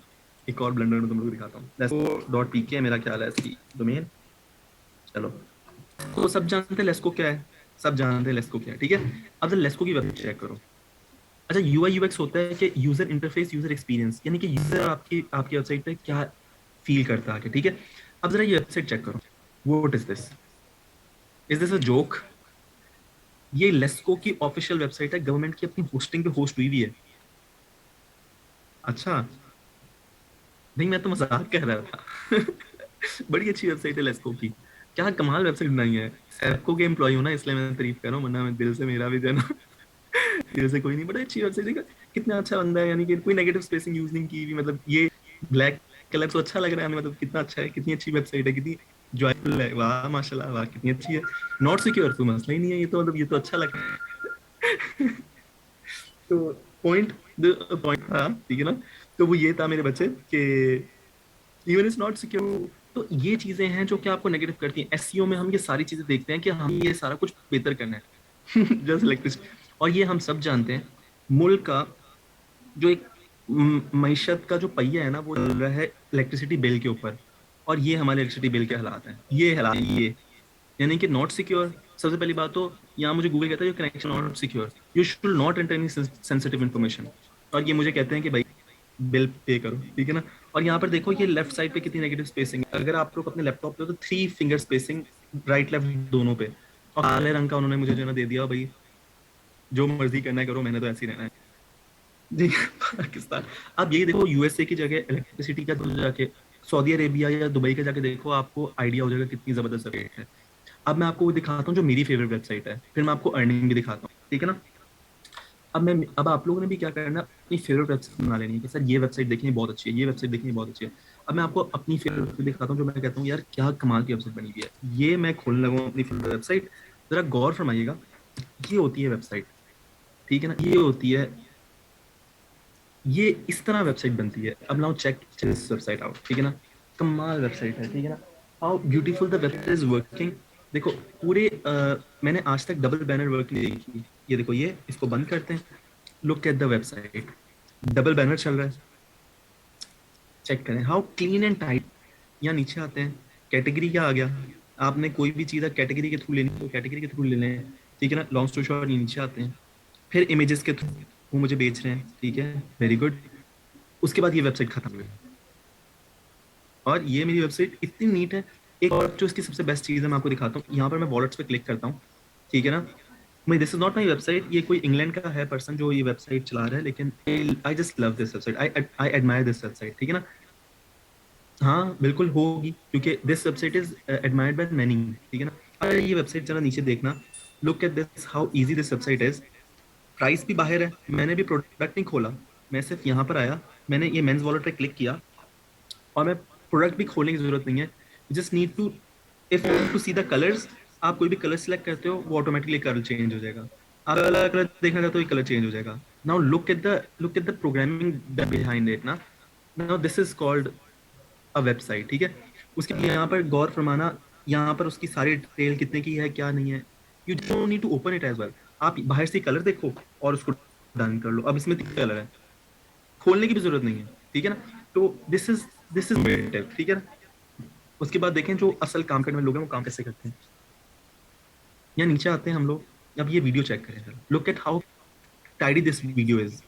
एक और ब्लंडर में तुम लोग को दिखाता हूँ। लेस्को.pk मेरा ख्याल है इसकी डोमेन। चलो, तो सब जानते हैं लेस्को क्या है, सब जानते हैं लेस्को क्या है, ठीक है। अब लेस्को की वेबसाइट चेक करो। अच्छा, यूआई यूएक्स होता है कि यूजर इंटरफेस, यूजर एक्सपीरियंस, यानी कि यूजर आपकी आपकी वेबसाइट पे क्या फील करता है, ठीक है। अब जरा ये वेबसाइट चेक करो, what is this a joke. ये लेस्को की ऑफिशियल वेबसाइट है, गवर्नमेंट की अपनी होस्टिंग पे होस्ट हुई हुई है। अच्छा, नहीं मैं तो मजाक कर रहा था। बड़ी अच्छी वेबसाइट है लेस्को की, क्या कमाल वेबसाइट बनाई है। सेप्को के एम्प्लॉय हूँ ना, इसलिए मैं तारीफ कर रहा हूँ, वरना मैं दिल से, मेरा भी जो है ना, दिल से कोई नहीं। बड़ी अच्छी वेबसाइट है, कितना अच्छा बंदा है, यानी कि कोई नेगेटिव स्पेसिंग यूज नहीं की हुई, मतलब ये ब्लैक कलर तो अच्छा लग रहा है, मतलब कितना अच्छा है, कितनी अच्छी वेबसाइट है, कितनी जॉयफुल है, वाह माशाल्लाह, वाह कितनी अच्छी है। नॉट सिक्योर तो मसला ही नहीं है, ये तो मतलब ये तो अच्छा लग रहा है। तो पॉइंट पॉइंट था, ठीक है ना, तो वो ये था मेरे बच्चे कि इवन इज नॉट सिक्योर। तो ये चीजें हैं जो कि आपको नेगेटिव करती हैं। एसईओ में हम ये सारी चीजें देखते हैं कि हम ये सारा कुछ बेहतर करना है। जस्ट इलेक्ट्रिसिटी, और ये हम सब जानते हैं, मुल्क का जो एक मईशत का जो पहिया है ना, वो चल रहा है इलेक्ट्रिसिटी बिल के ऊपर। और ये हमारे इलेक्ट्रिसिटी बिल के हालात हैं, ये हालात ये, यानी कि नॉट सिक्योर। सबसे पहली बात तो यहाँ मुझे गूगल कहता है connection not secure, you should not enter any sensitive information. और ये मुझे कहते हैं कि भाई बिल पे करो, ठीक है ना। और यहाँ पर देखो ये लेफ्ट साइड पे कितनी नेगेटिव स्पेसिंग है। अगर आप लोग अपने लैपटॉप पे हो तो 3 फिंगर स्पेसिंग, राइट लेफ्ट दोनों पे। और काले रंग का उन्होंने मुझे जो है ना दे दिया, भाई जो मर्जी करना है करो, मैंने तो ऐसे ही रहना है जी। पाकिस्तान, अब यही देखो, यूएसए की जगह इलेक्ट्रिसिटी का जाके सऊदी अरेबिया या दुबई का जाके देखो, आपको आइडिया हो जाएगा कितनी जबरदस्त रेट है। अब मैं आपको वो दिखाता हूँ जो मेरी फेवरेट वेबसाइट है, फिर मैं आपको अर्निंग भी दिखाता हूँ, ठीक है ना। अब आप लोगों ने भी क्या करना है, अपनी फेवरेट वेबसाइट बना लेनी है कि सर ये वेबसाइट देखनी बहुत अच्छी है, ये वेबसाइट देखनी बहुत अच्छी है। अब मैं आपको अपनी फेवरेट वेबसाइट दिखाता हूँ, जो मैं कहता हूँ यार क्या कमाल की वेबसाइट बनी हुई है। ये मैं खोलने लगा हूँ अपनी फेवरेट वेबसाइट, जरा गौर फरमाइएगा। ये होती है वेबसाइट, ठीक है ना, ये होती है, ये इस तरह वेबसाइट बनती है। अब now check this website out, ठीक है ना, कमाल वेबसाइट है, ठीक है ना। How beautiful the website is working. देखो पूरे मैंने आज तक डबल बैनर वर्क नहीं देखी। ये देखो, ये इसको बंद करते हैं, look at the website, double banner चल रहा है, चेक करें हाउ क्लीन एंड टाइट। यहाँ नीचे आते हैं, कैटेगरी क्या आ गया, आपने कोई भी चीज़ कैटेगरी के थ्रू लेनी तो कैटेगरी के थ्रू ले लें, ठीक है ना। लॉन्ग स्टोरी शॉर्ट, ये नीचे आते हैं, फिर इमेजेस के थ्रू वो मुझे बेच रहे हैं, ठीक है, वेरी गुड। उसके बाद ये वेबसाइट खत्म हुई, और ये मेरी वेबसाइट इतनी नीट है। एक और जो इसकी सबसे बेस्ट चीज़ है मैं आपको दिखाता हूँ, यहाँ पर मैं वॉलेट्स पे क्लिक करता हूँ, ठीक है ना। मैं, this is not my website, ये कोई इंग्लैंड का है पर्सन जो ये वेबसाइट चला रहा है, लेकिन I just love this website, I admire this website, ठीक है ना। हाँ बिल्कुल होगी, क्योंकि this website is admired by many, ठीक है ना। अरे ये वेबसाइट जरा नीचे देखना, look at this how easy this website is. Price भी बाहर है, मैंने भी प्रोडक्ट नहीं खोला, मैं सिर्फ यहाँ पर आया, मैंने ये मेंस वॉलेट पे क्लिक किया, और मैं प्रोडक्ट भी खोलने की जरूरत नहीं है। Just need to, if you to see the colours, आप कोई भी कलर सिलेक्ट करते हो वो ऑटोमेटिकली कलर चेंज हो जाएगा। आप अलग कलर देखना चाहते हो, कलर चेंज हो जाएगा। Now look at the programming behind it ना। Now this is called a website, ठीक है। उसके लिए यहाँ पर गौर फरमाना, यहाँ पर उसकी सारी डिटेल कितने की है क्या नहीं है, you don't need to open it as well. आप बाहर से कलर देखो और उसको डन कर लो। अब इसमें 3 कलर है, खोलने की भी जरूरत नहीं है, ठीक है ना। तो दिस इज, ठीक है ना। उसके बाद देखें जो असल काम करने वाले लोग हैं वो काम कैसे करते हैं। यहाँ नीचे आते हैं हम लोग, अब ये वीडियो चेक करें, look at how tidy this video is.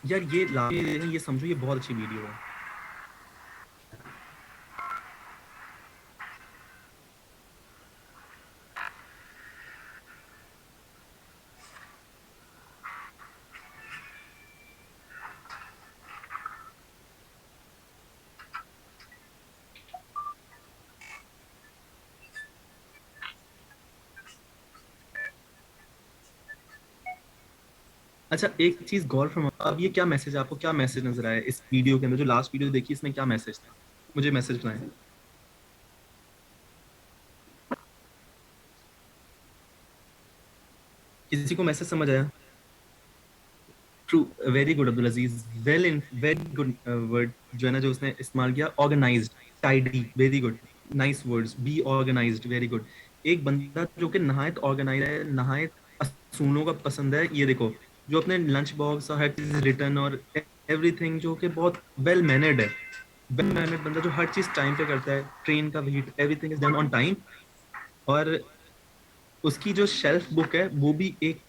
यार ये समझो, ये बहुत अच्छी वीडियो है। अच्छा एक चीज गौर फरमा, अब ये क्या मैसेज, आपको क्या मैसेज नजर आया इस वीडियो के अंदर, जो लास्ट वीडियो देखी इसमें क्या मैसेज था, मुझे मैसेज बनाए। किसी को मैसेज समझ आया? True, very good Abdul Aziz, well in very good word जो है ना जो उसने इस्तेमाल किया, organised, tidy, very good, nice words, be organised, very good. एक बंदा जो कि नहायत ऑर्गेनाइज है, नहायत असूलों का पसंद है, ये देखो जो अपने लंच बॉक्स और हर चीज रिटर्न और एवरीथिंग जो कि बहुत वेल मैनर्ड है, वेल मैनर्ड बंदा जो हर चीज टाइम पे करता है, ट्रेन का wait, everything is done on time. और उसकी जो शेल्फ बुक है वो भी एक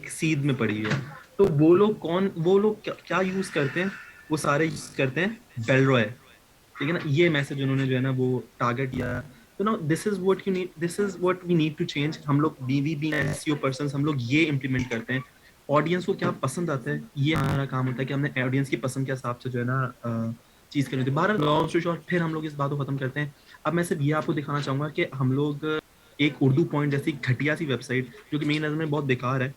सीध में पड़ी है। तो वो लोग कौन, वो लोग क्या यूज करते हैं? वो सारे यूज करते हैं बेलरॉय, ठीक है ना। ये मैसेज उन्होंने जो है ना वो टारगेट किया। तो ना this is what you need, this is what we need to change. हम लोग बीवी एसईओ पर्सन, हम लोग ये इम्प्लीमेंट करते हैं। ऑडियंस को क्या पसंद आता है, ये हमारा काम होता है कि हमने ऑडियंस की पसंद के हिसाब से जो है ना चीज करनी होती है। 12 फिर हम लोग इस बात को खत्म करते हैं। अब मैं सिर्फ ये आपको दिखाना चाहूंगा कि हम लोग एक उर्दू पॉइंट जैसी घटिया सी वेबसाइट जो कि मेरी नजर में बहुत बेकार है,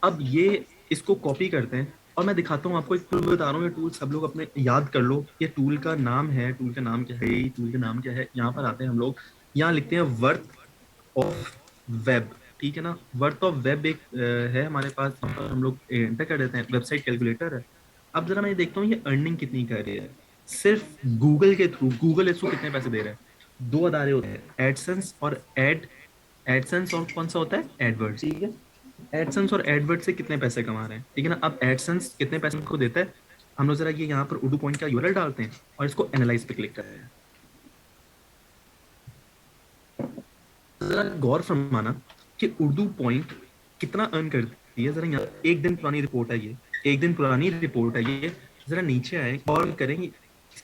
अब ये इसको कॉपी करते हैं। और मैं दिखाता हूँ आपको, एक टूल बता रहा हूँ, ये टूल सब लोग अपने याद कर लो। ये टूल का नाम है, टूल का नाम क्या है, ये टूल का नाम क्या है, यहाँ पर आते हैं हम लोग, यहाँ लिखते हैं वर्थ ऑफ वेब, ठीक है ना। वर्थ ऑफ वेब एक है हमारे पास, यहाँ पर हम लोग एंटर कर देते हैं, वेबसाइट कैलकुलेटर है। अब जरा मैं देखता हूँ ये अर्निंग कितनी कर रही है सिर्फ गूगल के थ्रू। गूगल इसको कितने पैसे दे रहे हैं? दो अदारे होते हैं, एडसेंस और एडसेंस और कौन सा होता है, एडवर्ड्स, ठीक है। एडसेंस और एडवर्ड से कितने पैसे कमा रहे हैं, ठीक है ना। अब एडसेंस कितने पैसे को देता है, हम लोग जरा ये यहाँ पर उर्दू पॉइंट का यूआरएल डालते हैं और इसको एनालाइज पे क्लिक करते हैं। जरा गौर फरमाना कि उर्दू पॉइंट कितना अर्न करती है। जरा यहाँ एक दिन पुरानी रिपोर्ट है ये, एक दिन पुरानी रिपोर्ट है ये। जरा नीचे आए और करेंगे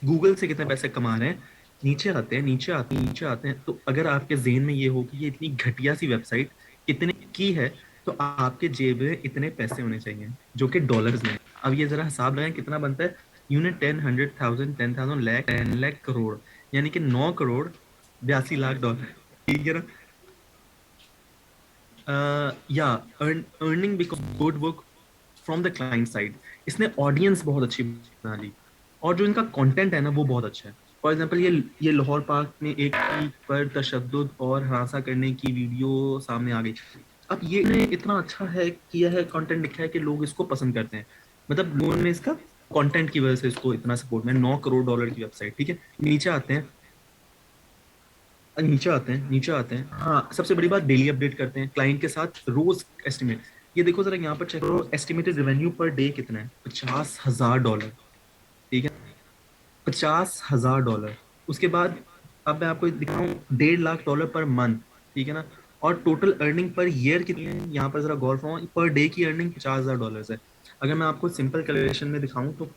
गूगल से कितने पैसे कमा रहे हैं। नीचे आते हैं, नीचे आते हैं, नीचे आते हैं। तो अगर आपके जेहन में ये हो कि ये इतनी घटिया सी वेबसाइट कितने की है, तो आपके जेब में इतने पैसे होने चाहिए जो कि डॉलर्स में। अब ये जरा हिसाब लगाएं कितना बनता है। यूनिट 10, 100,000, 10,000, लाख, 10 लाख, करोड़, यानी कि 9 करोड़ 82 लाख डॉलर, ठीक है ना। या earning because good work from the client side. इसने ऑडियंस बहुत अच्छी बना ली और जो इनका कंटेंट है ना वो बहुत अच्छा है। फॉर एग्जांपल ये लाहौर पार्क में एक पर तशद्दुद और हरासा करने की वीडियो सामने आ गई। अब ये ने इतना अच्छा है किया है, कंटेंट लिखा है कि लोग इसको पसंद करते हैं। मतलब लोगों ने इसका कंटेंट की वजह से इसको इतना सपोर्ट में, 9 करोड़ डॉलर की वेबसाइट, ठीक है। नीचे आते हैं, नीचे आते हैं, नीचे आते हैं। हाँ, सबसे बड़ी बात, डेली अपडेट करते हैं क्लाइंट के साथ, रोज एस्टिमेट। ये देखो जरा यहाँ पर चेक करो, एस्टिमेटेड रेवेन्यू पर डे कितना है, $50,000, ठीक है, $50,000। उसके बाद अब मैं आपको दिखाऊं, $1.5 लाख पर मंथ, ठीक है ना। और टोटल अर्निंग पर ईयर कितनी है, यहाँ पर जरा गौर फरमाओ, पर डे की अर्निंग $50,000 है। अगर मैं आपको सिंपल कैलकुलेशन में दिखाऊं तो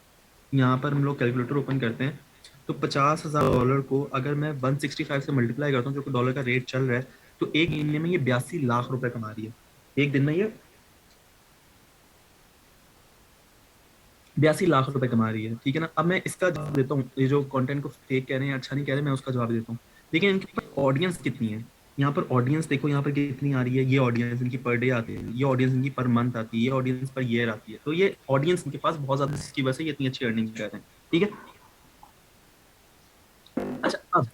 यहाँ पर हम लोग कैलकुलेटर ओपन करते हैं, तो $50,000 को अगर मैं 165 से मल्टीप्लाई करता हूँ जो कि डॉलर का रेट चल रहा है, तो एक महीने में ये 82 लाख रुपए कमा रही है। एक दिन में ये 82 लाख रुपए कमा रही है, ठीक है ना। अब मैं इसका जवाब देता हूँ, ये जो कंटेंट को फेक कह रहे हैं, अच्छा नहीं कह रहे, मैं उसका जवाब देता हूँ। लेकिन इनके पास ऑडियंस कितनी है, यहाँ पर ऑडियंस देखो, यहाँ पर कितनी आ रही है। ये ऑडियंस इनकी पर डे आती है, ये ऑडियंस इनकी पर मंथ आती है, ये ऑडियंस पर ईयर आती है। तो ये ऑडियंस इनके पास बहुत ज्यादा, इसकी वजह से ये इतनी अच्छी अर्निंग कर रहे हैं, ठीक है। अच्छा, अब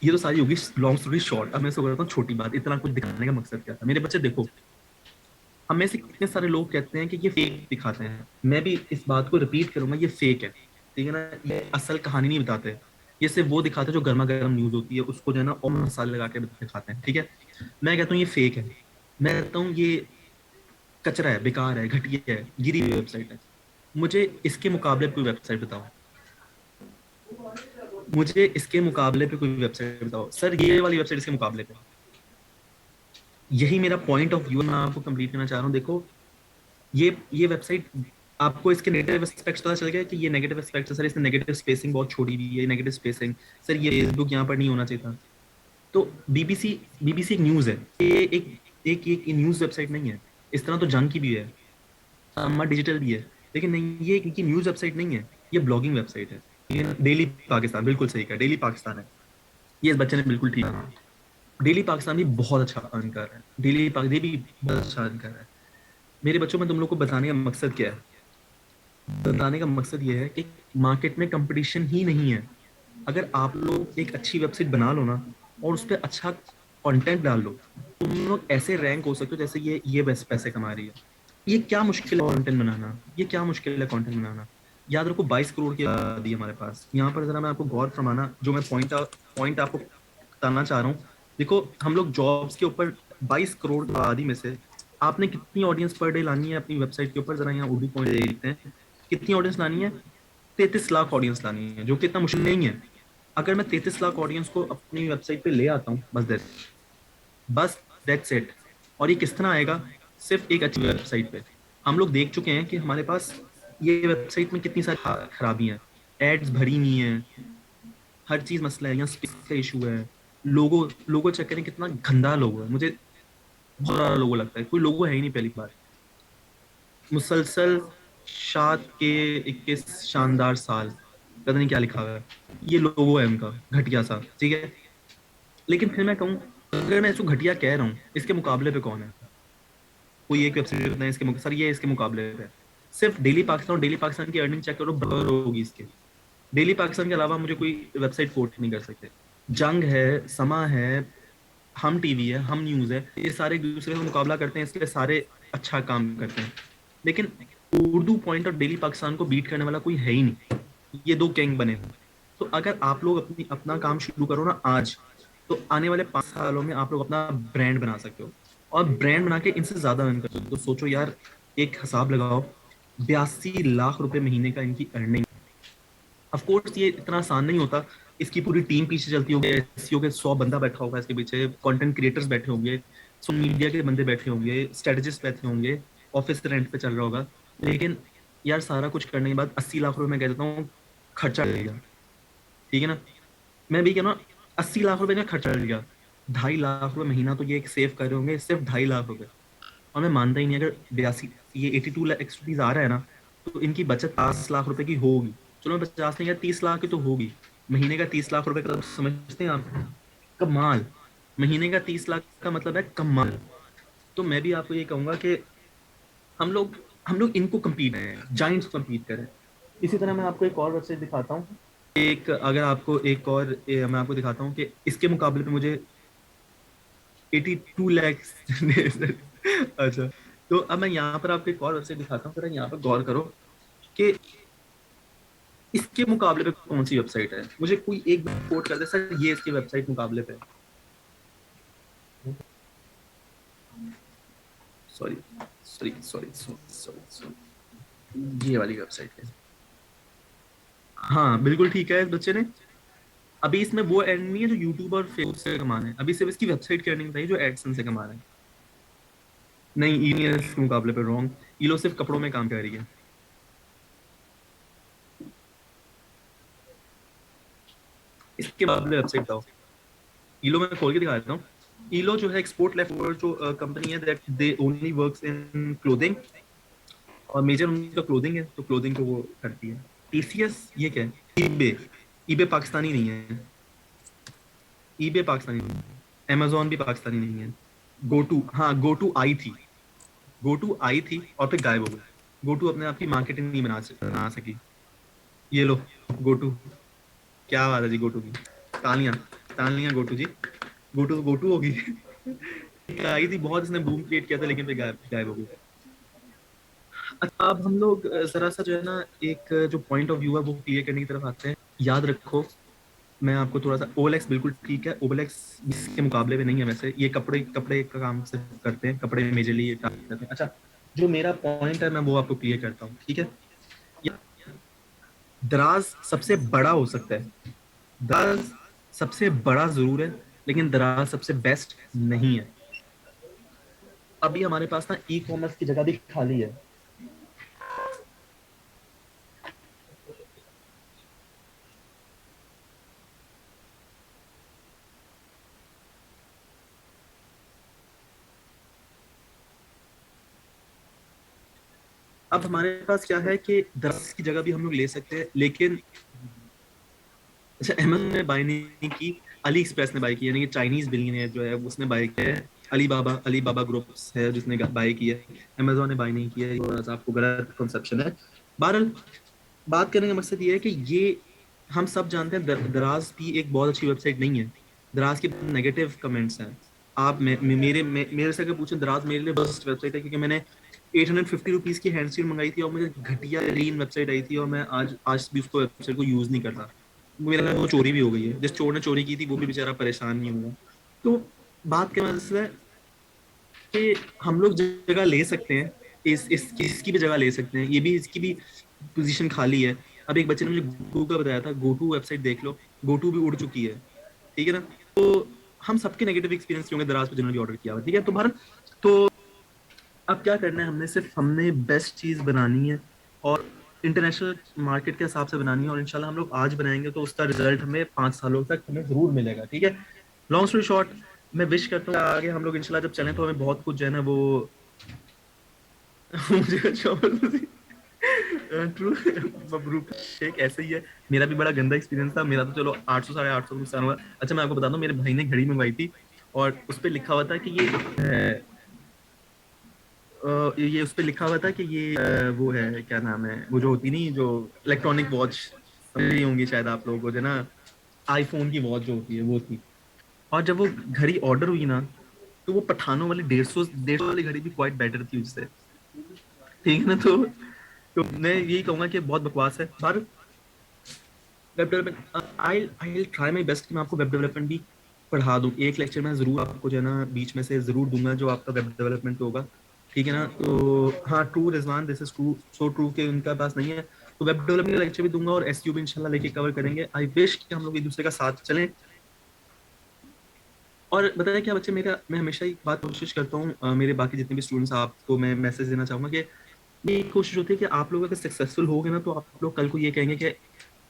ये तो सारी होगी लॉन्ग स्टोरी शॉर्ट। अब मैं इसको करता हूँ छोटी बात। इतना कुछ दिखाने का मकसद क्या था, मेरे बच्चे देखो, हम में से कितने सारे लोग कहते हैं कि ये फेक दिखाते हैं। मैं भी इस बात को रिपीट करूंगा, ये फेक है, ठीक है ना। ये असल कहानी नहीं बताते, ये सिर्फ वो दिखाते हैं जो गर्मा गर्म न्यूज होती है, उसको जो है ना और मसाले लगा के दिखाते हैं, ठीक है। मैं कहता हूँ ये फेक है, मैं कहता हूँ ये कचरा है, बेकार है, घटिया है, गिरी हुई वेबसाइट है। मुझे इसके मुकाबले कोई वेबसाइट बताओ, मुझे इसके मुकाबले पे कोई वेबसाइट बताओ सर, ये वाली वेबसाइट इसके मुकाबले पे। यही मेरा पॉइंट ऑफ व्यू मैं आपको कंप्लीट करना चाह रहा हूँ। देखो, ये वेबसाइट, आपको इसके नेगेटिव एस्पेक्ट्स पता चल गया कि ये नेगेटिव एस्पेक्ट्स है सर, इसने नेगेटिव स्पेसिंग बहुत छोड़ी हुई है, नेगेटिव स्पेसिंग सर, ये फेसबुक यहाँ पर नहीं होना चाहिए था। तो बीबीसी एक न्यूज है, ये एक न्यूज वेबसाइट नहीं है। इस तरह तो जंग की भी है, अम्मा डिजिटल भी है, लेकिन नहीं, ये इनकी न्यूज वेबसाइट नहीं है, ये ब्लॉगिंग वेबसाइट है। ये डेली पाकिस्तान, बिल्कुल सही कहा, डेली पाकिस्तान है। ये इस बच्चे ने बिल्कुल ठीक कहा, डेली पाकिस्तान भी बहुत अच्छा अर्न कर रहा है, डेली पाकिस्तान भी बहुत अच्छा अर्न कर रहा है। मेरे बच्चों में तुम लोग को बताने का मकसद क्या है, बताने का मकसद ये है कि मार्केट में कंपटीशन ही नहीं है। अगर आप लोग एक अच्छी वेबसाइट बना लो ना और उस पर अच्छा कंटेंट डाल लो, तुम लोग ऐसे रैंक हो सकते हो जैसे ये बस पैसे कमा रही है। ये क्या मुश्किल है कंटेंट बनाना, ये क्या मुश्किल है कंटेंट बनाना। याद रखो 22 करोड़ की आबादी है हमारे पास। यहाँ पर जरा मैं आपको गौर फरमाना, जो मैं पॉइंट आपको बताना चाह रहा हूँ। देखो हम लोग जॉब्स के ऊपर 22 करोड़ की आबादी में से आपने कितनी ऑडियंस पर डे लानी है अपनी वेबसाइट के ऊपर, जरा यहाँ उर्दू पॉइंट देखते हैं। कितनी ऑडियंस लानी है? 33 लाख ऑडियंस लानी है, जो कि इतना मुश्किल नहीं है। अगर मैं 33 लाख ऑडियंस को अपनी वेबसाइट पे ले आता हूँ, बस दैट्स इट। और ये किस तरह आएगा? सिर्फ एक अच्छी वेबसाइट पे। हम लोग देख चुके हैं कि हमारे पास ये वेबसाइट में कितनी सारी खराबी हैं। एड्स भरी नहीं है, हर चीज मसला है, यहाँ स्पेस का इशू है। लोगो लोगो चेक करें, कितना गंदा लोगो है, मुझे बहुत सारा लोगो लगता है, कोई लोगो है ही नहीं पहली बार। मुसलसल शाद के 21 शानदार साल, पता नहीं क्या लिखा हुआ है, ये लोगो है उनका घटिया सा, ठीक है। लेकिन फिर मैं कहूँ, अगर मैं इसको घटिया कह रहा हूँ, इसके मुकाबले पे कौन है? कोई एक वेबसाइट बताएं इसके सर ये इसके मुकाबले पे। सिर्फ डेली पाकिस्तान और डेली पाकिस्तान की अर्निंग चेक करो, बराबर होगी इसके। डेली पाकिस्तान के अलावा मुझे कोई वेबसाइट कोट नहीं कर सकते। जंग है, समा है, हम टीवी है, हम न्यूज है, ये सारे एक दूसरे से मुकाबला करते हैं, इसलिए सारे अच्छा काम करते हैं। लेकिन उर्दू पॉइंट और डेली पाकिस्तान को बीट करने वाला कोई है ही नहीं। ये दो गैंग बने हैं। तो अगर आप लोग अपना काम शुरू करो ना आज, तो आने वाले 5 सालों में आप लोग अपना ब्रांड बना सकते हो, और ब्रांड बना के इनसे ज्यादा अर्न कर सकते हो। तो सोचो यार, एक हिसाब लगाओ, 82 लाख रुपए महीने का इनकी अर्निंग। ऑफ कोर्स ये इतना आसान नहीं होता, इसकी पूरी टीम पीछे चलती होगी, एसईओ के 100 बंदा बैठा होगा इसके पीछे, कंटेंट क्रिएटर्स बैठे होंगे, सोशल मीडिया के बंदे बैठे होंगे, स्ट्रेटजिस्ट बैठे होंगे, ऑफिस रेंट पे चल रहा होगा। लेकिन यार सारा कुछ करने के बाद 80 लाख रुपए मैं कह देता हूँ खर्चा लगेगा, ठीक है ना। मैं भी कह रहा हूँ 80 लाख रुपए का खर्चा लग गया, 2.5 लाख रुपए महीना तो ये एक सेव कर रहे होंगे, सिर्फ 2.5 लाख रुपए। और मैं मानता ही नहीं, अगर 82 ये 82 लाख रुपीज आ रहा है ना, तो इनकी बचत 50 लाख रुपए की होगी। चलो 50 नहीं, या 30 लाख की तो होगी। महीने का 30 लाख रुपए का, तो समझते हैं आप? कमाल। महीने का 30 लाख का मतलब है कमाल। तो मैं भी आपको ये कहूंगा कि हम लोग हम लोग इनको कम्पीट करें, जाइंट्स कम्पीट करें। इसी तरह मैं आपको एक और वेबसाइट दिखाता हूँ। एक अगर आपको एक और मैं आपको दिखाता हूँ कि इसके मुकाबले पे मुझे 82 लैक्स अच्छा, तो अब मैं यहाँ पर आपको एक और वेबसाइट दिखाता हूँ, जरा यहाँ पर गौर करो कि इसके मुकाबले पे कौन सी वेबसाइट है। मुझे कोई एक बार कोट कर दे सर, ये इसके वेबसाइट मुकाबले पे। Sorry sorry sorry sorry sorry, ये वाली वेबसाइट है। हाँ बिल्कुल ठीक है, इस बच्चे ने अभी इसमें वो अर्निंग नहीं है जो यूट्यूब और फेसबुक से कमा रहे हैं, अभी सिर्फ इसकी वेबसाइट की अर्निंग बताइए जो एडसन से कमा रहे हैं। नहीं, ईलो इसके मुकाबले पे रॉन्ग। ईलो सिर्फ कपड़ों में काम कर रही है। इसके मुकाबले वेबसाइट बताओ। ईलो में खोल के दिखा देता हूँ। ईलो जो है एक्सपोर्ट लेफ्ट जो कंपनी है, that they only works in clothing, और मेजर उनका क्लोथिंग है, तो क्लोथिंग को वो करती है। टीसीएस ये क्या है? ईबे। ईबे पाकिस्तानी नहीं है, ईबे पाकिस्तानी नहीं है। अमेजोन भी पाकिस्तानी नहीं है। गोटू, हाँ गोटू आई थी, गोटू आई थी और फिर गायब हो गई। गोटू अपने आप की मार्केटिंग नहीं बना सकी। ये लो गोटू, क्या बात है जी गोटू की। तालियां, तालियां गोटू जी। गोटू गोटू होगी आई थी बहुत, इसने बूम क्रिएट किया था, लेकिन फिर गायब गायब हो गई। अच्छा, अब हम लोग जरा सा जो है ना, एक जो पॉइंट ऑफ व्यू है वो क्लियर करने की तरफ आते हैं। याद रखो, मैं आपको थोड़ा सा, ओएलएक्स बिल्कुल ठीक है, ओएलएक्स इसके मुकाबले में नहीं है। वैसे ये कपड़े कपड़े का काम सिर्फ करते हैं, कपड़े मेजरली करते हैं। अच्छा, जो मेरा पॉइंट है मैं वो आपको क्लियर करता हूँ, ठीक है। दराज सबसे बड़ा हो सकता है, दराज सबसे बड़ा जरूर है, लेकिन दराज सबसे बेस्ट नहीं है। अभी हमारे पास ना ई कॉमर्स की जगह भी खाली है। अब हमारे पास क्या है कि दराज की जगह भी हम लोग ले सकते हैं, लेकिन अच्छा, अमेज़न ने बाय नहीं की, अली एक्सप्रेस ने बाय की, यानी कि चाइनीज बिलियनियर जो है उसने बाय किया है। अली बाबा ग्रुप्स है जिसने बाय किया है, अमेज़न ने बाय नहीं किया है। थोड़ा सा आपको गलत कंसेप्शन है। बहरहाल, बात करने का मकसद ये है कि ये हम सब जानते हैं दराज भी एक बहुत अच्छी वेबसाइट नहीं है। दराज के नेगेटिव कमेंट्स हैं, आप मेरे से अगर पूछें, दराज मेरे लिए बेस्ट वेबसाइट है, क्योंकि मैंने 850 रुपीज की हैंड स्क्रीन मंगाई थी और मुझे घटिया लीन वेबसाइट आई थी, और मैं आज आज भी उसको वेबसाइट को यूज नहीं करता। मेरा वो चोरी भी हो गई है, जिस चोर ने चोरी की थी वो भी बेचारा परेशान नहीं हुआ। तो बात क्या मतलब है कि हम लोग जगह ले सकते हैं, इसकी भी जगह ले सकते हैं, ये भी इसकी भी पोजीशन खाली है। अब एक बच्चे ने मुझे गो का बताया था, गो टू वेबसाइट देख लो, गो टू भी उड़ चुकी है, ठीक है ना। तो हम सबके नेगेटिव एक्सपीरियंस होंगे दराज पे जिन्होंने ऑर्डर किया हुआ, ठीक है। तो भारत, तो अब क्या करना है, हमने बेस्ट चीज बनानी है और इंटरनेशनल मार्केट के हिसाब से बनानी है, और इंशाल्लाह हम लोग आज बनाएंगे तो उसका रिजल्ट हमें 5 सालों तक हमें जरूर मिलेगा, ठीक है। लॉन्ग स्टोरी शॉर्ट, मैं विश करता हूँ आगे हम लोग इंशाल्लाह जब चलें तो हमें बहुत कुछ जो है ना वो मुझे ट्रू मबरूक शेख, ऐसे ही है। मेरा भी बड़ा गंदा एक्सपीरियंस था, मेरा तो चलो 800 850 में नुकसान हुआ। अच्छा मैं आपको बताता हूँ, मेरे भाई ने घड़ी मंगवाई थी और उस पर लिखा हुआ था कि ये उस पर लिखा हुआ था कि ये वो है, क्या नाम है, वो जो होती नहीं, जो इलेक्ट्रॉनिक वॉच समझ रही होंगी शायद आप लोगों को, जो ना आईफोन की वॉच जो होती है वो थी। और जब वो घड़ी ऑर्डर हुई ना, तो वो पठानों वाली 150 वाली घड़ी भी क्वाइट बेटर थी उससे, ठीक है ना। तो मैं यही कहूंगा कि बहुत बकवास है। पर web development, I I try my best कि मैं आपको वेब डेवलपमेंट भी पढ़ा दूं। एक लेक्चर में जरूर आपको जो है ना बीच में से जरूर दूंगा जो आपका वेब डेवलपमेंट होगा, ठीक है ना। तो हाँ, true Rizwan, this is true, so true के उनका पास नहीं है, तो वेब डेवलपमेंट का लेक्चर भी दूंगा और एसईओ भी इंशाल्लाह लेके कवर करेंगे। आई विश कि हम लोग एक दूसरे का साथ चलें। और बताया क्या बच्चे, मेरा मैं हमेशा एक बात कोशिश करता हूँ, मेरे बाकी जितने भी स्टूडेंट्स, आपको मैं मैसेज देना चाहूंगा कि ये कोशिश होती है कि आप लोग अगर सक्सेसफुल हो गए ना, तो आप लोग कल को ये कहेंगे कि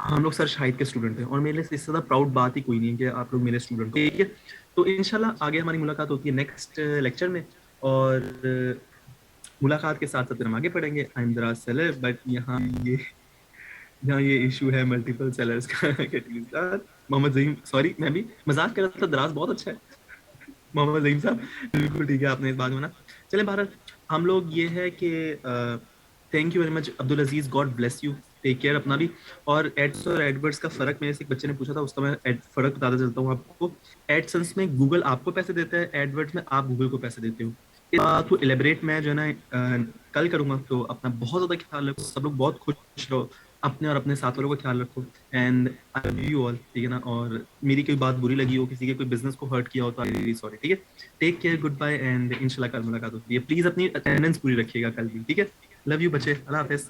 हम लोग सर शाहिद के स्टूडेंट हैं, और मेरे लिए इससे ज्यादा प्राउड बात ही कोई नहीं है कि आप लोग मेरे स्टूडेंट हो, ठीक है। तो इंशाल्लाह आगे हमारी मुलाकात होती है नेक्स्ट लेक्चर में, और मुलाकात के साथ साथ हम आगे पढ़ेंगे। आई एम दराज सेलर, बट यहाँ ये इशू है मल्टीपल सेलर्स का के साथ। मोहम्मद जहीम, सॉरी मैं भी मजाक कर रहा था, दराज बहुत अच्छा है। मोहम्मद जहीम साहब, बिल्कुल ठीक है, आपने इस बात में ना। चलें भारत, हम लोग ये है कि thank you very much Abdul Aziz, God bless you, take care अपना भी। और एड्स और एडवर्ड्स का फर्क, मेरे से एक बच्चे ने पूछा था, उसका मैं फर्क बताता चलता हूँ आपको। एडसेंस में गूगल आपको पैसे देता है, एडवर्ड्स में आप गूगल को पैसे देते हो। इस बात को इलेबरेट मैं जो है ना कल करूंगा। तो अपना बहुत ज्यादा ख्याल रखो, सब लोग बहुत खुश रहो, अपने और अपने साथ वालों का ख्याल रखो, and I love you all, ठीक है ना। और मेरी कोई बात बुरी लगी हो, किसी के कोई बिजनेस को हर्ट किया हो, तो आई रियली सॉरी, ठीक है। Take care, good bye, and इंशाल्लाह कल मुलाकात होती है। प्लीज अपनी अटेंडेंस पूरी रखिएगा कल भी, ठीक है। लव यू बच्चे, अल्लाह हाफिज।